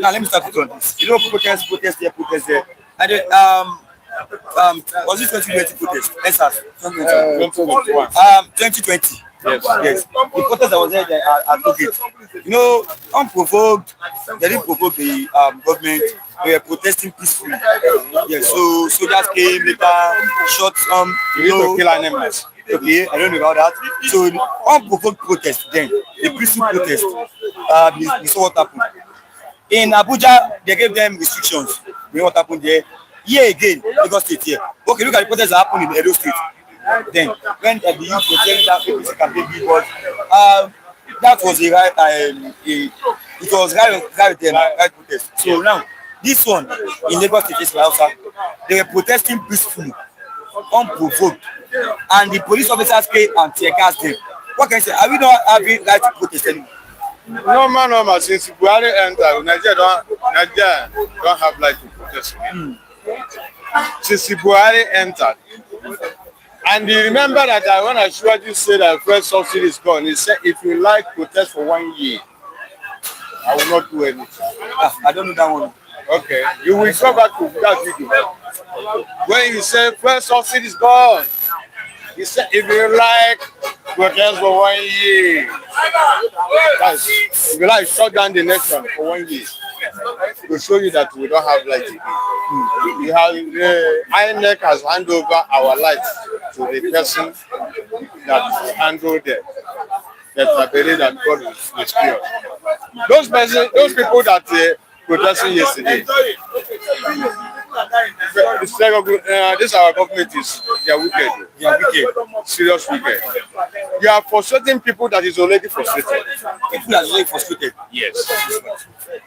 Now let me start with on this. You know, protest there. And then, was it 2020 protest? Yes, sir. 2020. Yes. The protest that was there at Tokyo. You know, unprovoked, they didn't provoke the government. They were protesting peacefully. Yes, so soldiers came later, shot some, kill animals. Okay, I don't know about that. So unprovoked protest then, a peaceful protest. We saw what happened. In Abuja, they gave them restrictions. We know what happened there. Here again, Lagos State here. Okay, look at the protests that happened in Edo State. Then, when the youth were telling that APC campaign was, that was a right, it was right protest. So now, this one in Lagos State, they were protesting peacefully, unprovoked, and the police officers came and tear gas them. What can I say? Are we not having right to protest anymore? No, since Buhari entered, Nigeria don't have right to protest again. Since Buhari entered, and you remember that when I showed you say that first subsidy is gone, he said if you like protest for 1 year, I will not do anything. I don't know that one. Okay, you will go back to that video. When he said first subsidy is gone, he said if you like protest for 1 year. Guys, if you like, shut down the nation for 1 year. To show you that we don't have light again. We have INEC has handed over our light to the person that handled them. That I believe that God will rescue us. Those people that protesting yesterday, this our government they are wicked. They are wicked, serious wicked. You are frustrating people that is already frustrated. People that is already frustrated. Yes.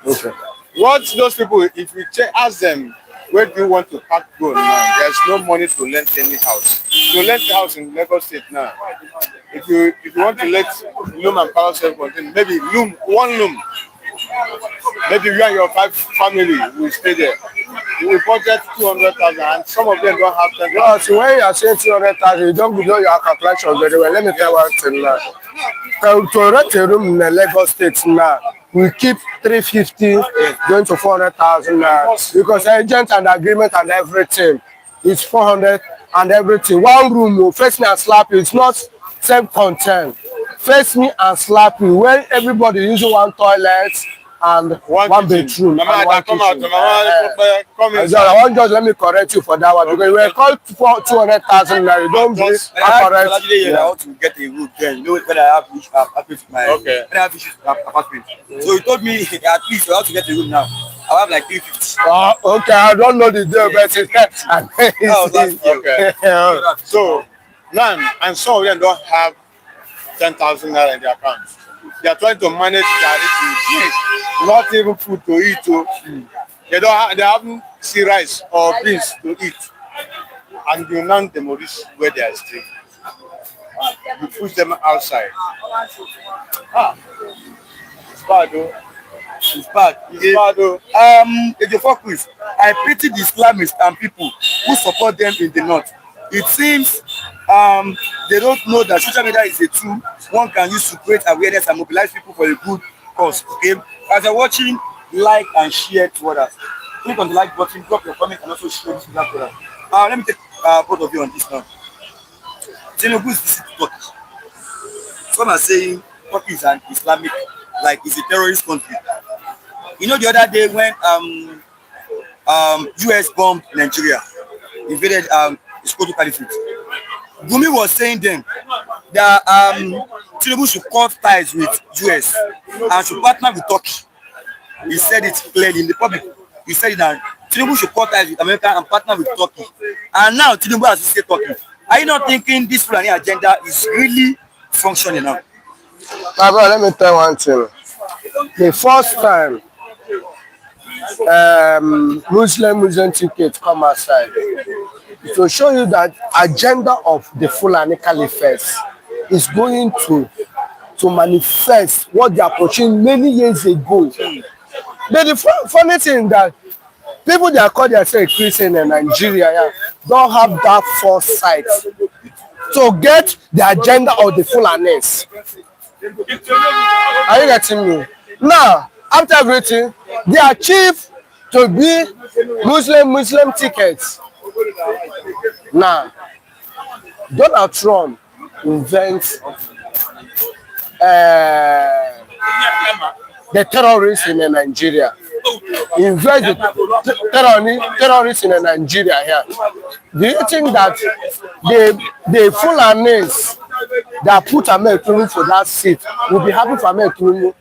Okay. What those people, if you ask them, where do you want to pack gold now? There's no money to rent any house. To rent a house in Lagos State now, if you want to let loom and power self-contained, maybe one loom, maybe you and your 5 family will stay there. You will budget 200,000, and some of them don't have 10,000. Well, so when you are saying 200,000, you don't know your calculation very well. Let me tell you one thing now. To rent a room in Lagos State now, we keep 350 going to 400,000 now because agent and agreement and everything is 400 and everything. One room, face me and slap you. It's not self-contained. Face me and slap you when everybody using one toilet and one bedroom. Mama, and one come kitchen. out. Come I inside. want just let me correct you for that one because we were called for 200,000 now. You don't believe I correct. I want to get a room then. You know when I have issues with my when I have issues with apartment. So he told me at least you have to get a room now. I have like 350. Okay, I don't know the deal, but it's Okay. So now, and some of them don't have 10,000 naira in their accounts. They are trying to manage their issues. Not even food to eat. They haven't see rice or beans to eat. And you now demolish where they are staying. You push them outside. It's bad though. It's bad. It's bad though. If you fuck with, I pity the Islamists and people who support them in the north. It seems they don't know that social media is a tool one can use to create awareness and mobilize people for a good cause. Okay, as you're watching, like and share to others. Click on the like button, drop your comment, and also share this with others. Let me take both of you on this now. Tinubu is visit Turkey. Some are saying Turkey is an Islamic, like it's a terrorist country. You know, the other day when US bombed Nigeria, invaded Soludo Caliphate. Gumi was saying then that Tinubu should cut ties with US and should partner with Turkey. He said it clearly in the public. He said that Tinubu should cut ties with America and partner with Turkey. And now Tinubu has said Turkey. Are you not thinking this Fulani agenda is really functioning now? My brother, let me tell you one thing. The first time Muslim tickets come outside to show you that agenda of the Fulani Caliphate is going to manifest what they are pushing many years ago. But the funny thing that people that call themselves Christian in Nigeria don't have that foresight to get the agenda of the Fulanis. Are you getting me? Now, after everything, they achieve to be Muslim tickets. Now, Donald Trump invents the terrorists in Nigeria. Invest the terrorists in Nigeria here. Do you think that the Fulanis that put Ahmed Tinubu for that seat will be happy for Ahmed Tinubu?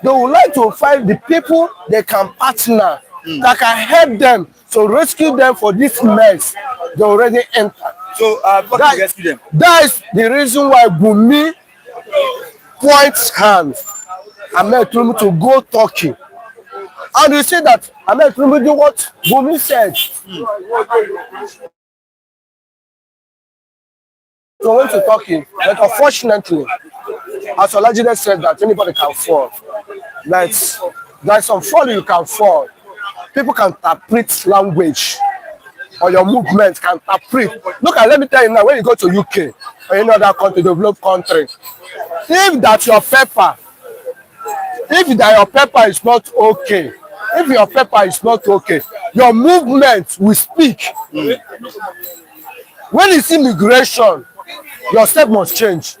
They would like to find the people they can partner that can help them to rescue them for this mess they already entered. So, what rescue them? That is the reason why Gumi points hands Ahmed Tinubu to go Turkey. And you see that Ahmed Tinubu did what Gumi said. So went to Turkey, but unfortunately, as Olajide said that anybody can fall. There's some fall you can fall. People can interpret language or your movement can interpret. Look at, let me tell you now, when you go to UK or any other country, developed country, if that your pepper is not okay, your movement will speak. When it's immigration, your step must change.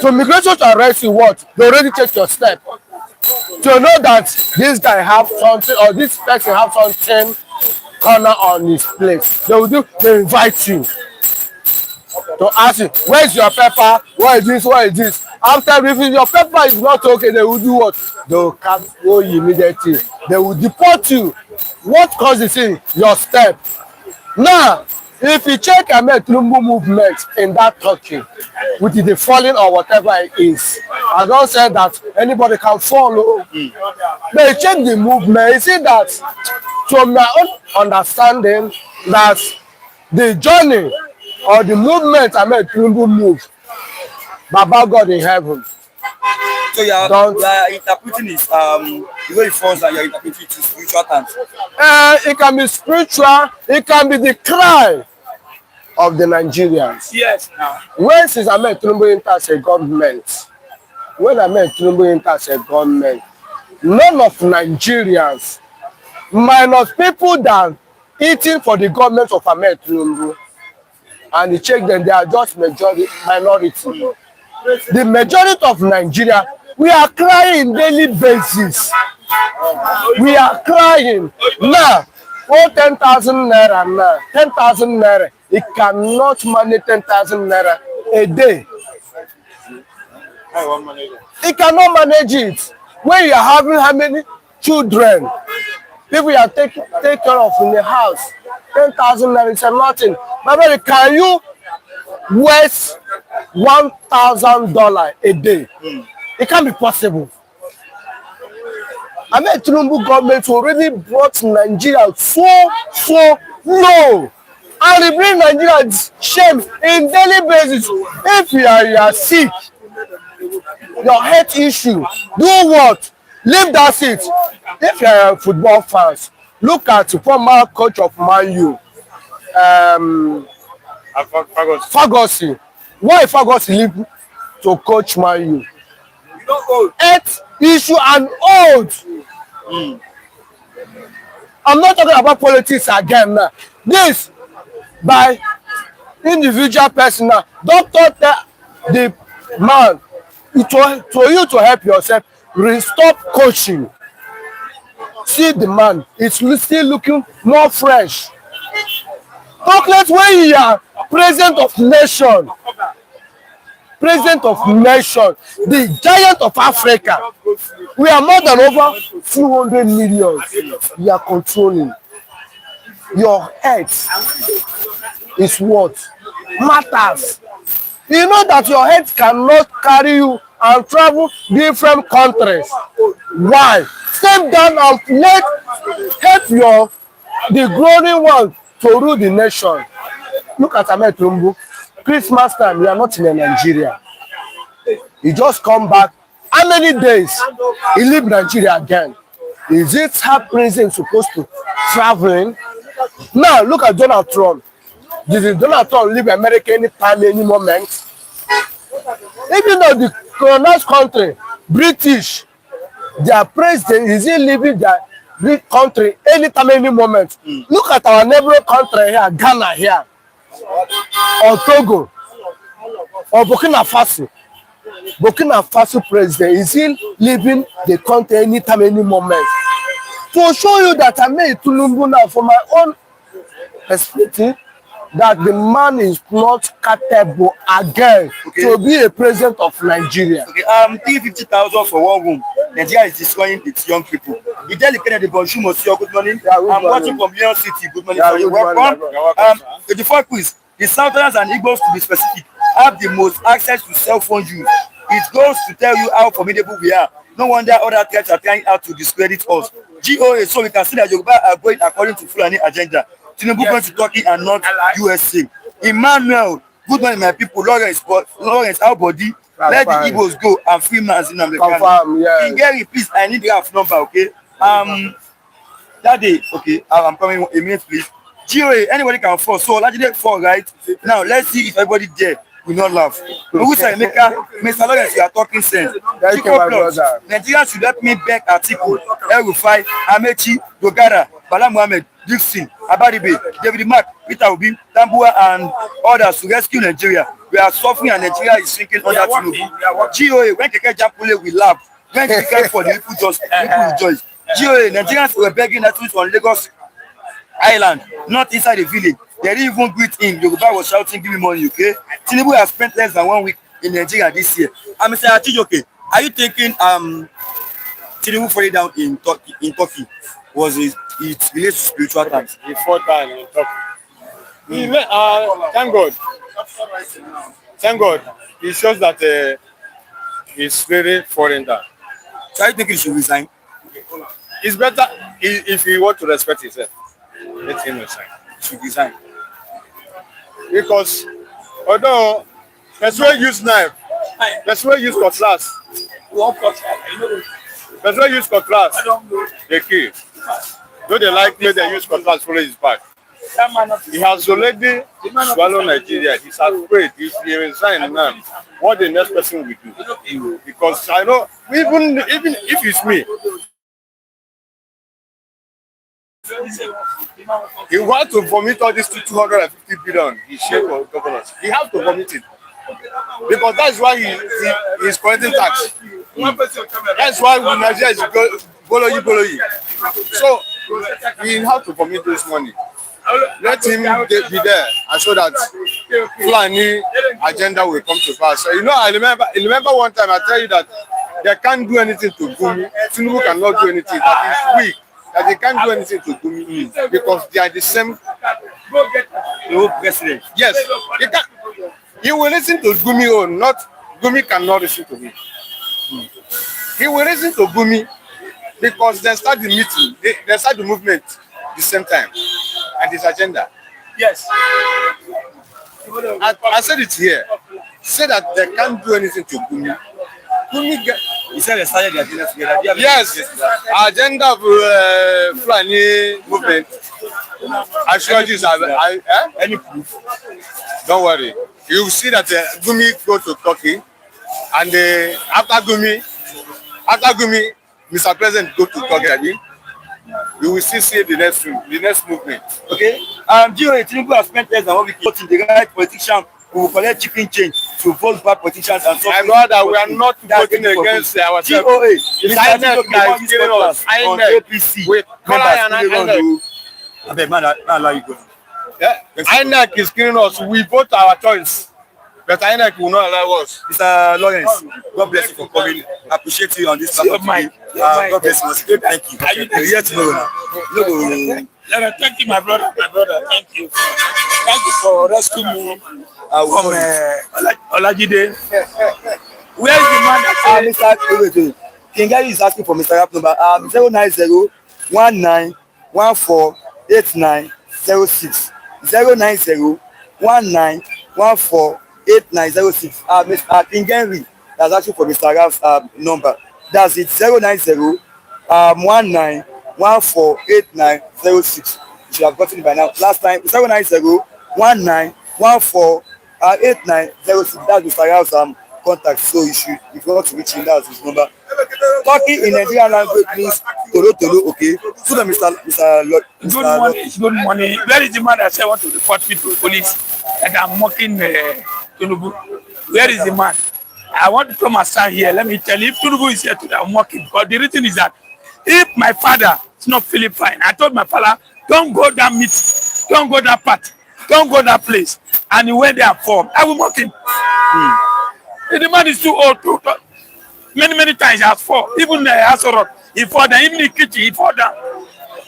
To immigration to arrest you, what? They already take your step. To know that this guy have something or this person have something corner on his place. They will do, they invite you to ask you, where's your paper? What is this? What is this? After if your paper is not okay, they will do what? They will cancel you immediately. They will deport you. What causes it? Your step. Now, if you check Ahmed Tinubu movement in that country, with the falling or whatever it is, I don't say that anybody can follow. They check the movement. You see that, from my own understanding, that the journey or the movement Ahmed Tinubu moved, Baba God in heaven. So you are interpreting this the way it falls, and you are interpreting it in spiritual terms. It can be spiritual, it can be the cry of the Nigerians. Yes. Now. When since Ahmed Tinubu enters a government, none of Nigerians, minus people that eating for the government of Ahmed Tinubu, and you check them, they are just minority. The majority of Nigeria, we are crying daily basis. We are crying. Now, 10,000 naira now, 10,000 naira. It cannot manage 10,000 naira a day. It cannot manage it. When you are having how many children, people you are take care of in the house, 10,000 naira is nothing. But can you waste $1,000 a day? It can't be possible. I mean, Tinubu government already brought Nigeria so low. And they bring Nigeria shame in daily basis. If you are sick, your health issue, do what? Leave that seat. If you are a football fans, look at the former coach of Man U, Ferguson. Why Ferguson leave to coach Man U? Health issue and old. I'm not talking about politics again now. This by individual person now. Doctor tell the man to you to help yourself, stop coaching. See the man, it's still looking more fresh. Talk less when you are president of nation, the giant of Africa. We are more than over 200 million. We are controlling. Your head is what matters. You know that your head cannot carry you and travel different countries. Why? Step down and help the growing one to rule the nation. Look at Ahmed Tinubu. Christmas time, we are not in Nigeria. He just come back. How many days he leave Nigeria again? Is it how president supposed to traveling? Now look at Donald Trump. Did Donald Trump leave America anytime, any moment? Even though the colonized country, British, their president, is he leaving their country anytime, any moment? Look at our neighboring country here, Ghana here, or Togo, or Burkina Faso. Burkina Faso president, is he leaving the country anytime, any moment? To show you that I made Tinubu now from my own perspective, that the man is not capable again to be a president of Nigeria. Okay, 350,000 for one room. Nigeria is destroying its young people. You tell the Kennedy Bonjour, Monsieur, good morning. Yeah, good I'm morning. watching from Lyon City. Good morning. Yeah, For you. good Welcome. morning. 84 quiz. The Southerners and Igbos, to be specific, have the most access to cell phone use. It goes to tell you how formidable we are. No wonder other threats are trying out to discredit us. GOA, so we can see that Yoruba are going according to Fulani agenda. Tinubu going to Turkey and not USA. Emmanuel, good morning, my people. Lawrence, our body. Let the Igbos go and free Man's in America. Confirm, yeah. Gary, please, I need the half number, okay? That day, okay, I'm coming a minute, please. GOA, anybody can fall. So, largely fall, right? Now, let's see if everybody there will not laugh. Mr. Lawrence, you are talking sense. Thank you, my brother. Nigeria should let me beg Atiku, El Rufai, Amechi, Dogara, Bala Mohammed, Dixon, Abaribe, David Mark, Peter Obi, Tambua, and others to rescue Nigeria. We are suffering and Nigeria is sinking under Tinubu. GOA, when Keke Japule we laugh, when Keke for the people just people rejoice. GOA, Nigerians were begging that on Lagos Island, not inside the village. They didn't even greet him. Yoruba was shouting, give me money, okay? Tinubu has spent less than 1 week in Nigeria this year. And Mr. Achijoke, are you thinking Tinubu falling down in Turkey was it related to spiritual times? He fought down in Turkey. Thank God. Thank God. It shows that he's very foreign down. So I think he should resign. It's better if he want to respect himself. Let him resign. He should resign. Because although person use knife, person use cutlass. Person use cutlass, they kill. Though they like me, they use cutlass for his back. He has already swallowed Nigeria. He's afraid if he resign now, what the next person will do. Because I know, even if it's me, he wants to vomit all this 250 billion he shared for governors. He has to vomit it. Because that's why he is collecting tax. That's why Nigeria is boloyi. So he has to vomit this money. Let him be there and so that Fulani agenda will come to pass. So, you know, I remember one time I tell you that they can't do anything to Gumi. Tinubu cannot do anything. That is weak. That they can't do anything to Gumi because they are the same president. Yes, he will listen to Gumi or not. Gumi cannot listen to him. He will listen to Gumi because they start the meeting, they start the movement at the same time and his agenda. Yes. I said it here. Say that they can't do anything to Gumi. He said they started the agenda together. Yes, agenda of Fulani movement. I sure you any proof? Don't worry. You will see that Gumi go to Turkey, and after Gumi, Mr. President go to Turkey. You will see the next movement. Okay. GOA, Tinubu has spent less than 1 week voting the right politician who will collect chicken change to vote back politicians and so. My brother, we are not voting against ourselves. GOA, Mr. INEC is killing us. INEC, we cry and INEC. I man, allow you go. Yeah. INEC is killing us. We vote our choice, but INEC will not allow us. Mr. Lawrence, God bless you for coming. I appreciate you on this platform. God bless you. Thank you. Are you here tomorrow now? No. Thank you, my brother. Thank you. Thank you for rescuing me from Olajide. Where is the man that Mr. King Gary is asking for Mr. Rap number 090-1914-8906. 090-1914-8906. Mr. King Gary is asking for Mr. Rap's number. That's it. 090-1914-8906. You should have gotten it by now. Last time 090-1914-8906. That's Mr. Rap's contact. So you should, if you want to reach him, that's his number. Talking in Nigerian language means tolo, okay? So that Mr. Good morning. Where is the man that said I want to report me to police that I'm mocking Tinubu? Where is the man? I want to come aside here. Let me tell you, if Tinubu is here today, I'm mocking. But the reason is that if my father is not feeling fine, I told my father, don't go that meeting, don't go that party, don't go that place. And he went there for, I will mock him. The man is too old to talk. Many times he has fallen. Even the house he fall down. Even the kitchen, he fall down.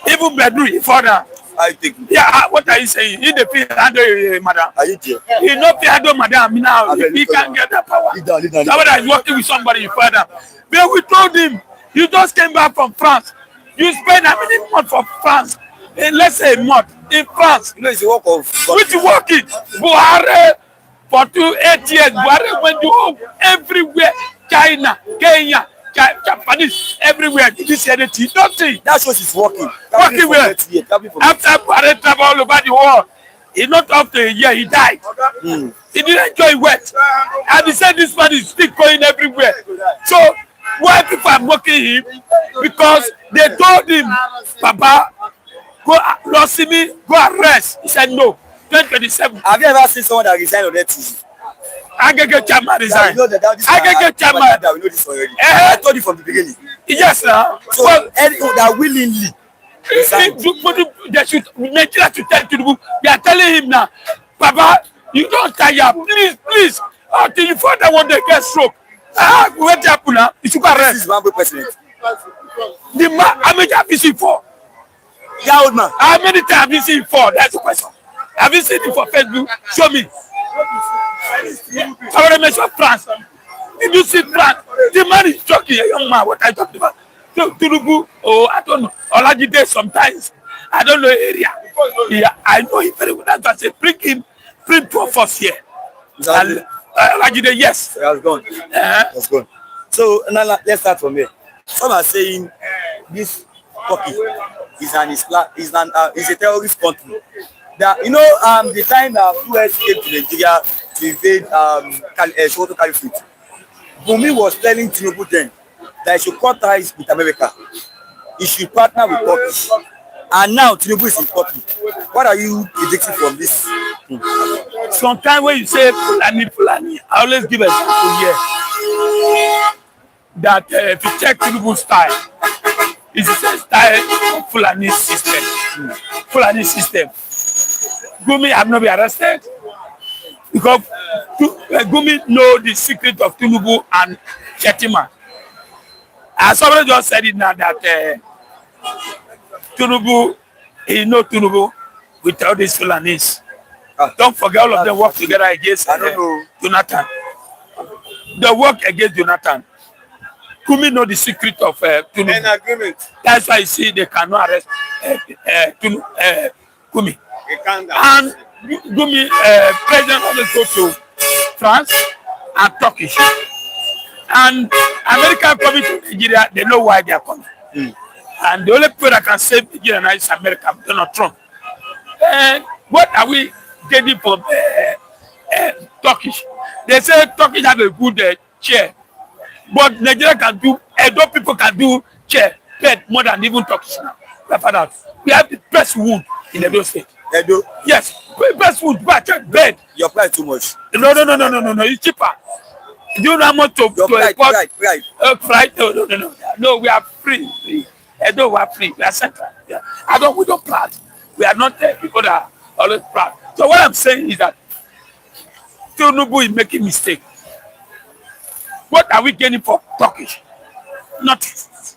Even bedroom, he fall down. I think. Yeah, what are you saying? He the feel handle madam. Are you there? He not feel handle madam. Now he can't get that power. Somebody is working with somebody, he fall down. But we told him, you just came back from France. You spend how many months for France? Let's say a month in France. You know, it's a work of. Which working? Buhari for 8 years. Buhari went to everywhere. China, Kenya, Japanese, everywhere. Did you see anything? Nothing. That's what he's working. Working where? After Buhari travel all over the world, he's not up to a year, he died. He didn't enjoy wet. And he said this man is still going everywhere. So why people are mocking him? Because they told him, Papa, go Losimi, go arrest. He said no. 2027. Have you ever seen someone that resigned on that TV? Agege chairman Yeah, you resign. know that this Agege chairman. that we know this already. I told you from the beginning. Yes, now. So anyone that willingly resign. They should Nigeria to tell Tinubu. They are telling him now, Baba, you don't tire. Please. Until you find out when they get stroke. What happened now? You should go This arrest. is Zimbabwe president. The man, how many have you seen for? Yeah, old man. How many times have you seen for? That's the question. Have you seen it for Facebook? Show me. I want to mention France. Did you see France? The man is joking, a young man. What are you talking about? Tinubu, I don't know. Olajide sometimes. I don't know area. Yeah, I know him very well. That's why I say bring 2 of us here. Olajide, yes. He has gone. Has gone. So now let's start from here. Some are saying this Turkey is a terrorist country. That the time that US came to Nigeria to invade Soludo Caliphate, Gumi was telling Tinubu then that he should cut ties with America. He should partner with Turkey. And now Tinubu is in Turkey. What are you predicting from this? Sometimes when you say Fulani, I always give an example here. That if you check Tinubu's style, it's a style of Fulani system. Fulani system. Gumi have not been arrested because Gumi know the secret of Tinubu and Chetima. As somebody just said it now that Tinubu, he know Tinubu with all these Fulanis. Don't forget all of them work together against Jonathan. They work against Jonathan. Gumi know the secret of Tinubu. An agreement. That's why you see they cannot arrest Gumi. And Gumi, president always go to France and Turkish. And America coming to Nigeria, they know why they are coming. And the only people that can save Nigeria now is America, Donald Trump. And what are we getting from Turkish? They say Turkish have a good chair, but Nigeria can do, Edo people can do chair, bed more than even Turkish now. We have the best wood in Edo State. Edo. Yes, best wood, bed. Your price too much. No, it's cheaper. Do you know how much to Right. Right? No, we are free. Edo, we are free. We are central. Yeah. We don't plant. We are not people that are always proud. So what I'm saying is that Tinubu is making mistake. What are we getting for Turkish? Nothing.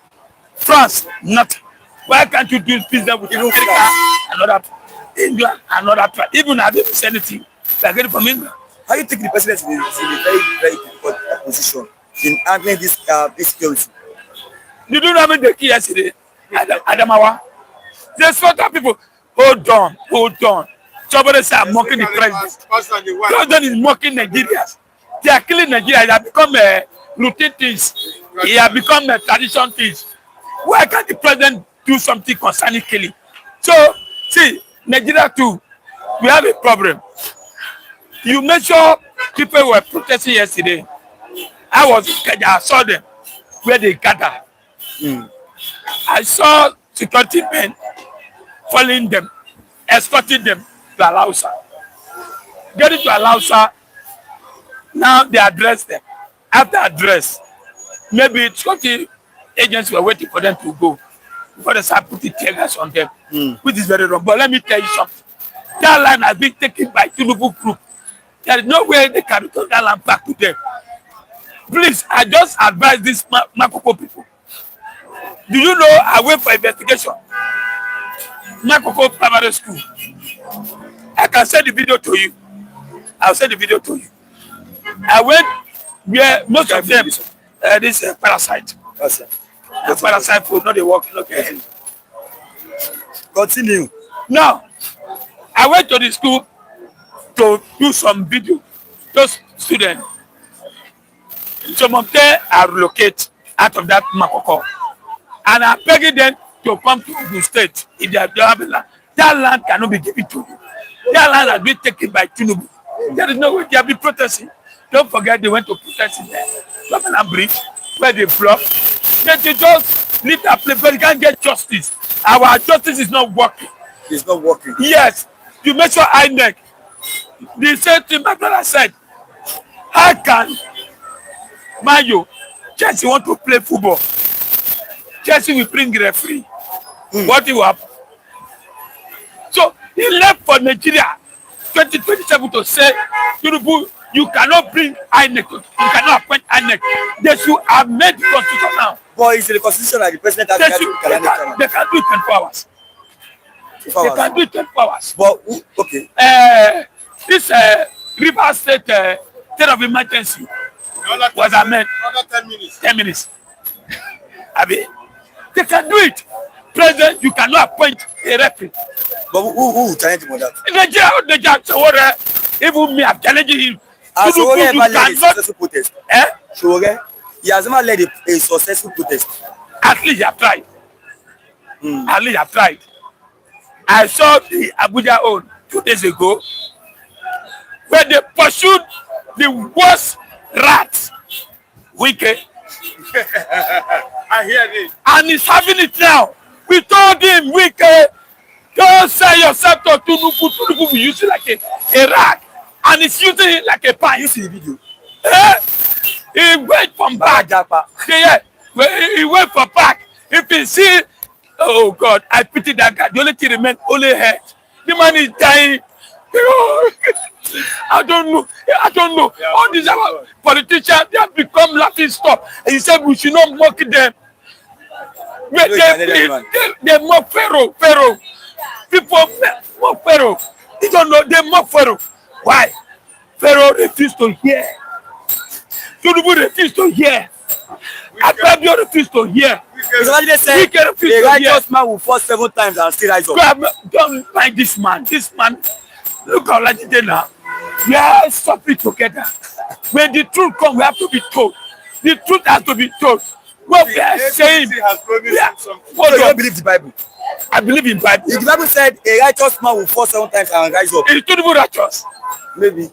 France, nothing. Why can't you do business with America and other England and other even I didn't say anything. They are getting from England. How do you think the president is in a very, very difficult position in handling this security? You don't know how they killed yesterday, Adamawa. There's certain people. Hold on. Somebody say I'm mocking the president. The president is mocking Nigerians. They are killing Nigeria. It has become routine things. It has become tradition things. Why can't the president do something concerning killing? So, see, Nigeria too, we have a problem. You make sure people were protesting yesterday. I saw them where they gather. I saw security men following them, escorting them to Alausa. Getting to Alausa, now they address them. After address, maybe security agents were waiting for them to go before they start putting tear gas on them, which is very wrong. But let me tell you something. That land has been taken by Tinubu group. There is no way they can return that land back to them. Please, I just advise these Makoko people. Do you know I went for investigation? Makoko Primary School. I can send the video to you. I'll send the video to you. I went where most of them, this parasite. The parasite food, not the work. Okay. Continue. Now, I went to the school to do some video. Those students, some of them are relocated out of that Makoko. And I'm begging them to come to the state if they have land. That land cannot be given to you. That land has been taken by Tinubu. There is no way they have been protesting. Don't forget they went to protest in there. Governor Bridge, where they block. They just leave that place, but you can't get justice. Our justice is not working. It's not working. Yes. You make sure INEC. The same thing my brother said. How can Mayo, Chelsea want to play football? Chelsea will bring referee. What will happen? So he left for Nigeria 2027 to say, Tinubu, you cannot bring INEC, you cannot appoint INEC. They should have made the constitution now. But it's in the constitution that the president has They can do it 24 hours. They can do it 24 hours. But okay. This River State state of emergency was amended. Another 10 minutes. 10 minutes. Abi, they can do it. President, you cannot appoint a referee. But who challenge him on that? Nigeria, even me, I'm challenging him. Has Showore ever led a successful protest? Showore, he has never led a successful protest. At least you have tried. At least you have tried. I saw the Abuja own 2 days ago where they pursued the worst rats. Wicked. I hear this. And he's having it now. We told him, Wicked, don't sell yourself to Tinubu. Tinubu will use it like a rag. And he's using it like a pan. You see the video? He went from back. Yeah, he went from back. If he see, oh God, I pity that guy. The only thing remains only head. The man is dying. I don't know. Yeah, all these our politicians, they have become laughing stock. And he said we should not mock them. They mock Pharaoh. People mock Pharaoh. You don't know, they mock Pharaoh. Why? Pharaoh refused to hear. Tinubu refused to hear. Abba refused to hear. They say a righteous man will fall 7 times and still rise up. Don't mind this man. This man, look how like it now. We are suffering together. When the truth comes, we have to be told. The truth has to be told. What we are saying. Has promised something. So you don't believe the Bible? I believe in Bible. If the Bible said a righteous man will fall 7 times and rise up, Is Tinubu righteous? maybe.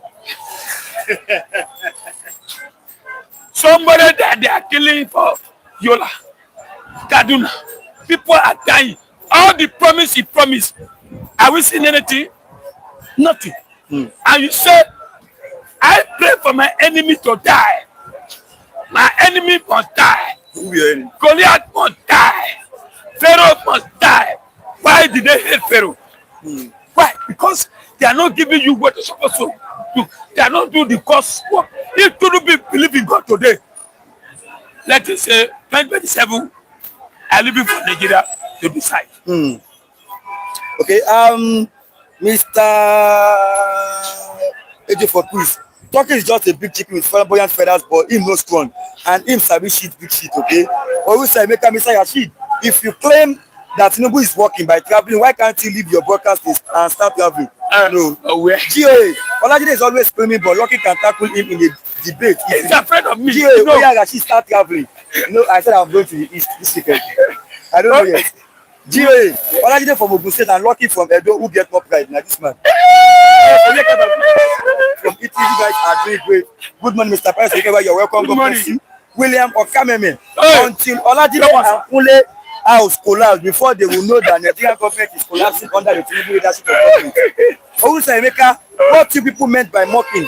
Somebody that they are killing for Yola, Kaduna. People are dying. All the promise he promised. Are we seeing anything? Nothing. And you said, I pray for my enemy to die. My enemy must die. Goliath must die. Pharaoh must die. Why did they hate Pharaoh? Why? Because they are not giving you what you're supposed to do. They are not doing the cause work. If you don't believe in God today, let us say 2027, I live in Nigeria to decide. Okay, Mr. AJ for quiz. Turkey is just a big chicken with flamboyant feathers, but him no strong. And him sabi shit, big shit, okay? Or we say, make a Mr. Yashid. If you claim that Tinubu is working by traveling, why can't you leave your broadcast and start traveling? No. GOA, Olajide is always screaming, but Lucky can tackle him in a debate. He's afraid of me. GOA, no. Yashid start traveling. No, I said I'm going to the east this weekend. I don't know yet. GOA, Olajide from Ogun State and Lucky from Edo, who get more pride now this man. From Italy, you guys are doing great. Good morning, Mr. Price. You're welcome. Good morning. William Okameme. Until Olajide and Kule house collapse before they will know that Nigerian government is collapsing under the Tinubu leadership of government. Owusa Emeka, what you people meant by mocking?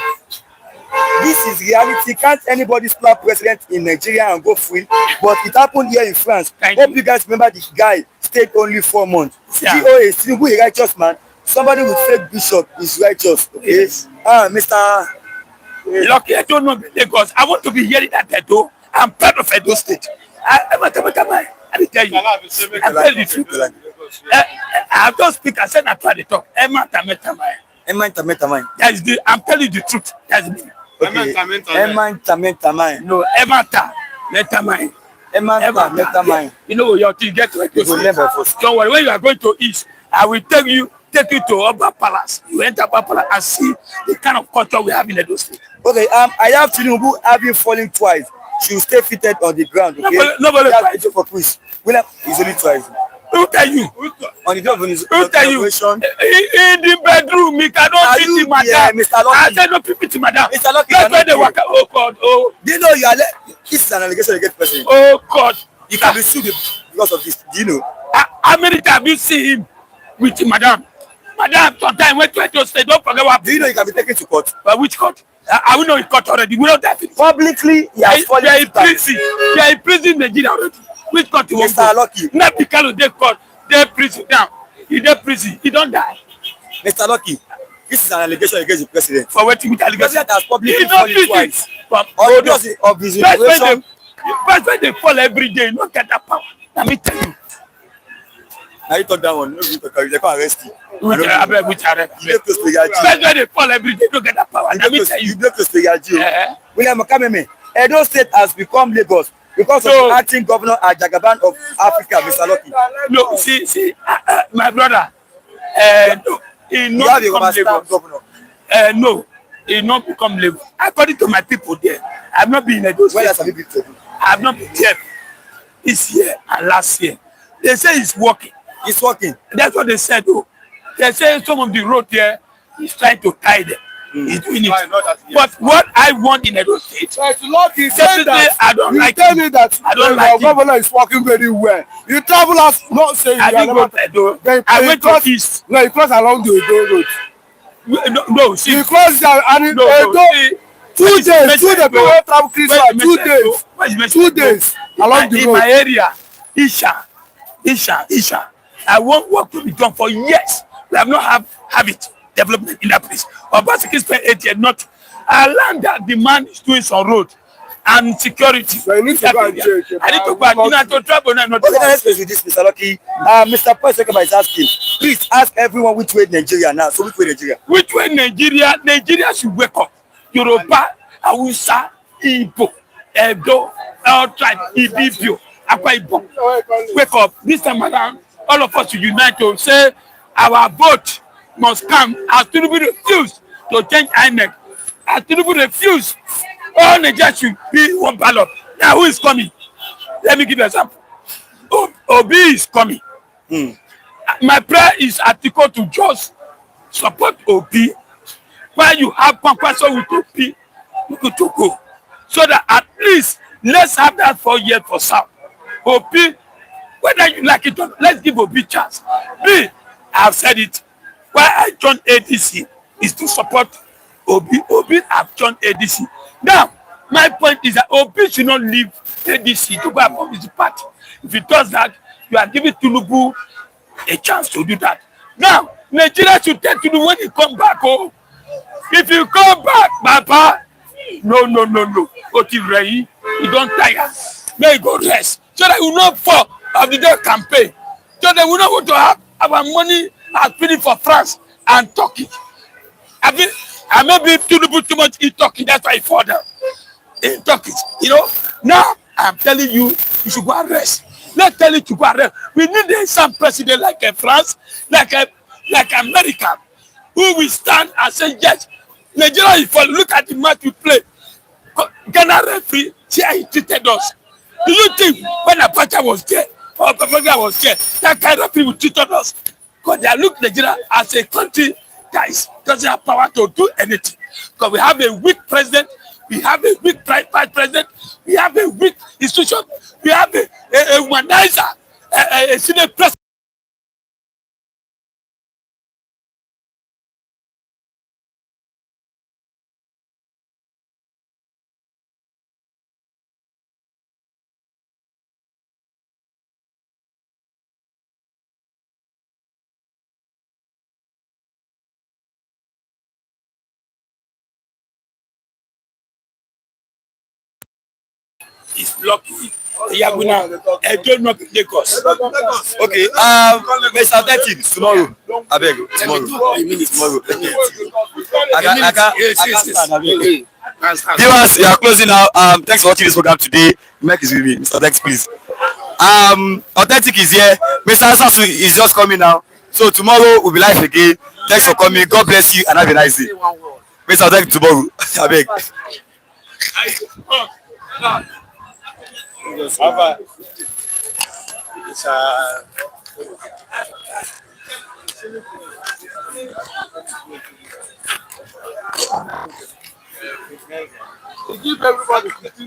This is reality. Can't anybody slap president in Nigeria and go free? But it happened here in France. Hope you guys remember the guy stayed only 4 months. Yeah. GOA, Tinubu a righteous man. Somebody with fake bishop is righteous. Okay, yes. Mr. Lucky, I don't know Lagos. I want to be hearing that Edo. I'm proud of Edo State. I will tell you. I tell you the truth. I don't speak. I said I try to talk. I'm telling you the truth. That's me. Okay. No, Emata. You know your thing get to it. Don't worry. When you are going to East, I will take you to Abba Palace. You enter Abba Palace and see the kind of culture we have in Edo State. Okay, I have Tinubu having fallen twice. She will stay fitted on the ground. Okay? Nobody twice. For quiz. William is only twice. Who tell you? On the day of his Who tell you? In the bedroom, he cannot fit the madam. Mr. Lucky? I said no fit the madam. Mr. Lucky, that's why they work. Oh God, oh. Do you know you are this is an allegation against person? Oh God. You can be sued because of this. Do you know? How many times you see him with the madam? Madam, sometimes when to say, don't forget what. Do you know you can be taken to court? Which court? Are we not in court already? We know that. Publicly, he has fallen They are in into that. prison. They are in prison in Nigeria already. Which court you want Mr. to go? Lucky. Not because they court. They prison now. He dey prison. He don't die. Mr. Lucky, this is an allegation against the president. For what with The allegation? president has publicly He not fallen prison. twice. But On because of his inauguration. First when they fall every day, you don't get that power. Let me tell you. Now you talk that one. No, you talk. They can arrest you. Which arrest? You dey close to Yaji. First when they fall every day, you don't get that power. Let me tell you. You dey close to Yaji. Eh? William Okameme, Edo State has become Lagos because of the acting governor Ajagaban of Africa, Mr. Lucky. No, see, my brother. No, he You not have a become overstand Lagos. governor. No, he not become Lagos. According to my people there, I've not been in Edo Where State. else have you been to? I've not been there this year and last year. They say it's working. He's working. That's what they said. Oh, they say some of the road there is trying to tie them. He's doing it. But what I want in Edo State, Lucky said definitely that. I don't You like tell it. me that I don't your like it. governor is working very well. You travel as not saying I you are didn't go never. to Edo. Then I you went cross- to East. No, you cross along the Edo road. No, see. You cross there and No, Edo. see. 2 days, 2 days, people travel Christmas, 2 days. 2 days along the in road. my area, Isha. I want work to be done for years. We have not have it development in that place. Obaseki spent 8 years not a land that the man is doing some road and security. So you need to go and check. I need to go and you know, to travel now. Not Okay, let's face with this, Mr. Lucky. Mr. President is asking, please ask everyone which way Nigeria now. So which way Nigeria? which way Nigeria should wake up. Yoruba, Hausa, Igbo, Edo, all tribe, Ibibio, Akwa Ibom. Wake up. This time around, all of us should unite to say our vote must come as Tinubu refuse to change INEC. As Tinubu refuse, all Nigeria should be one ballot. Now who is coming? Let me give you an example. Obi is coming. My prayer is Atiko to just support Obi. While you have Kwankwaso with Obi, to go. So that at least let's have that 4 years for South. Obi, whether you like it or not, let's give Obi chance. Me, I've said it. Why I joined ADC is to support Obi. Obi have joined ADC. Now, my point is that Obi should not leave ADC to go and form his party. If he does that, you are giving Tinubu a chance to do that. Now, Nigeria should tell Tinubu when he come back. Oh, if you come back, Papa, no. Oti Rei, you don't tire. May you go rest. So that you will not fall of the day campaign. So that we don't want to have our money as finished for France and Turkey. I maybe Tinubu too much in Turkey, that's why he fall down. In Turkey, you know. Now I'm telling you, you should go and rest. Let's tell you to go and rest. We need some president like France, like America, who will stand and say yes. Nigeria is falling. Look at the match we play. Ghana referee, see how he treated us. Do you think when Abacha was there or Babangida was there, that kind of people treated us? Because they look Nigeria as a country that doesn't have power to do anything. Because we have a weak president, we have a weak vice president, we have a weak institution, we have a womanizer, a senior president. Is lucky. Yaguna, I don't know Lagos. Okay, Mr. 13, tomorrow. I beg, tomorrow. I can't stand, I beg. Viewers, we are closing now. Thanks for watching this program today. Mike is with me. Mr. Dex, please. Authentic is here. Mr. Asasu is just coming now. So tomorrow we'll be live again. Thanks for coming. God bless you and have a nice day. Mr. Authentic tomorrow. I beg. Abba. Give everybody 15.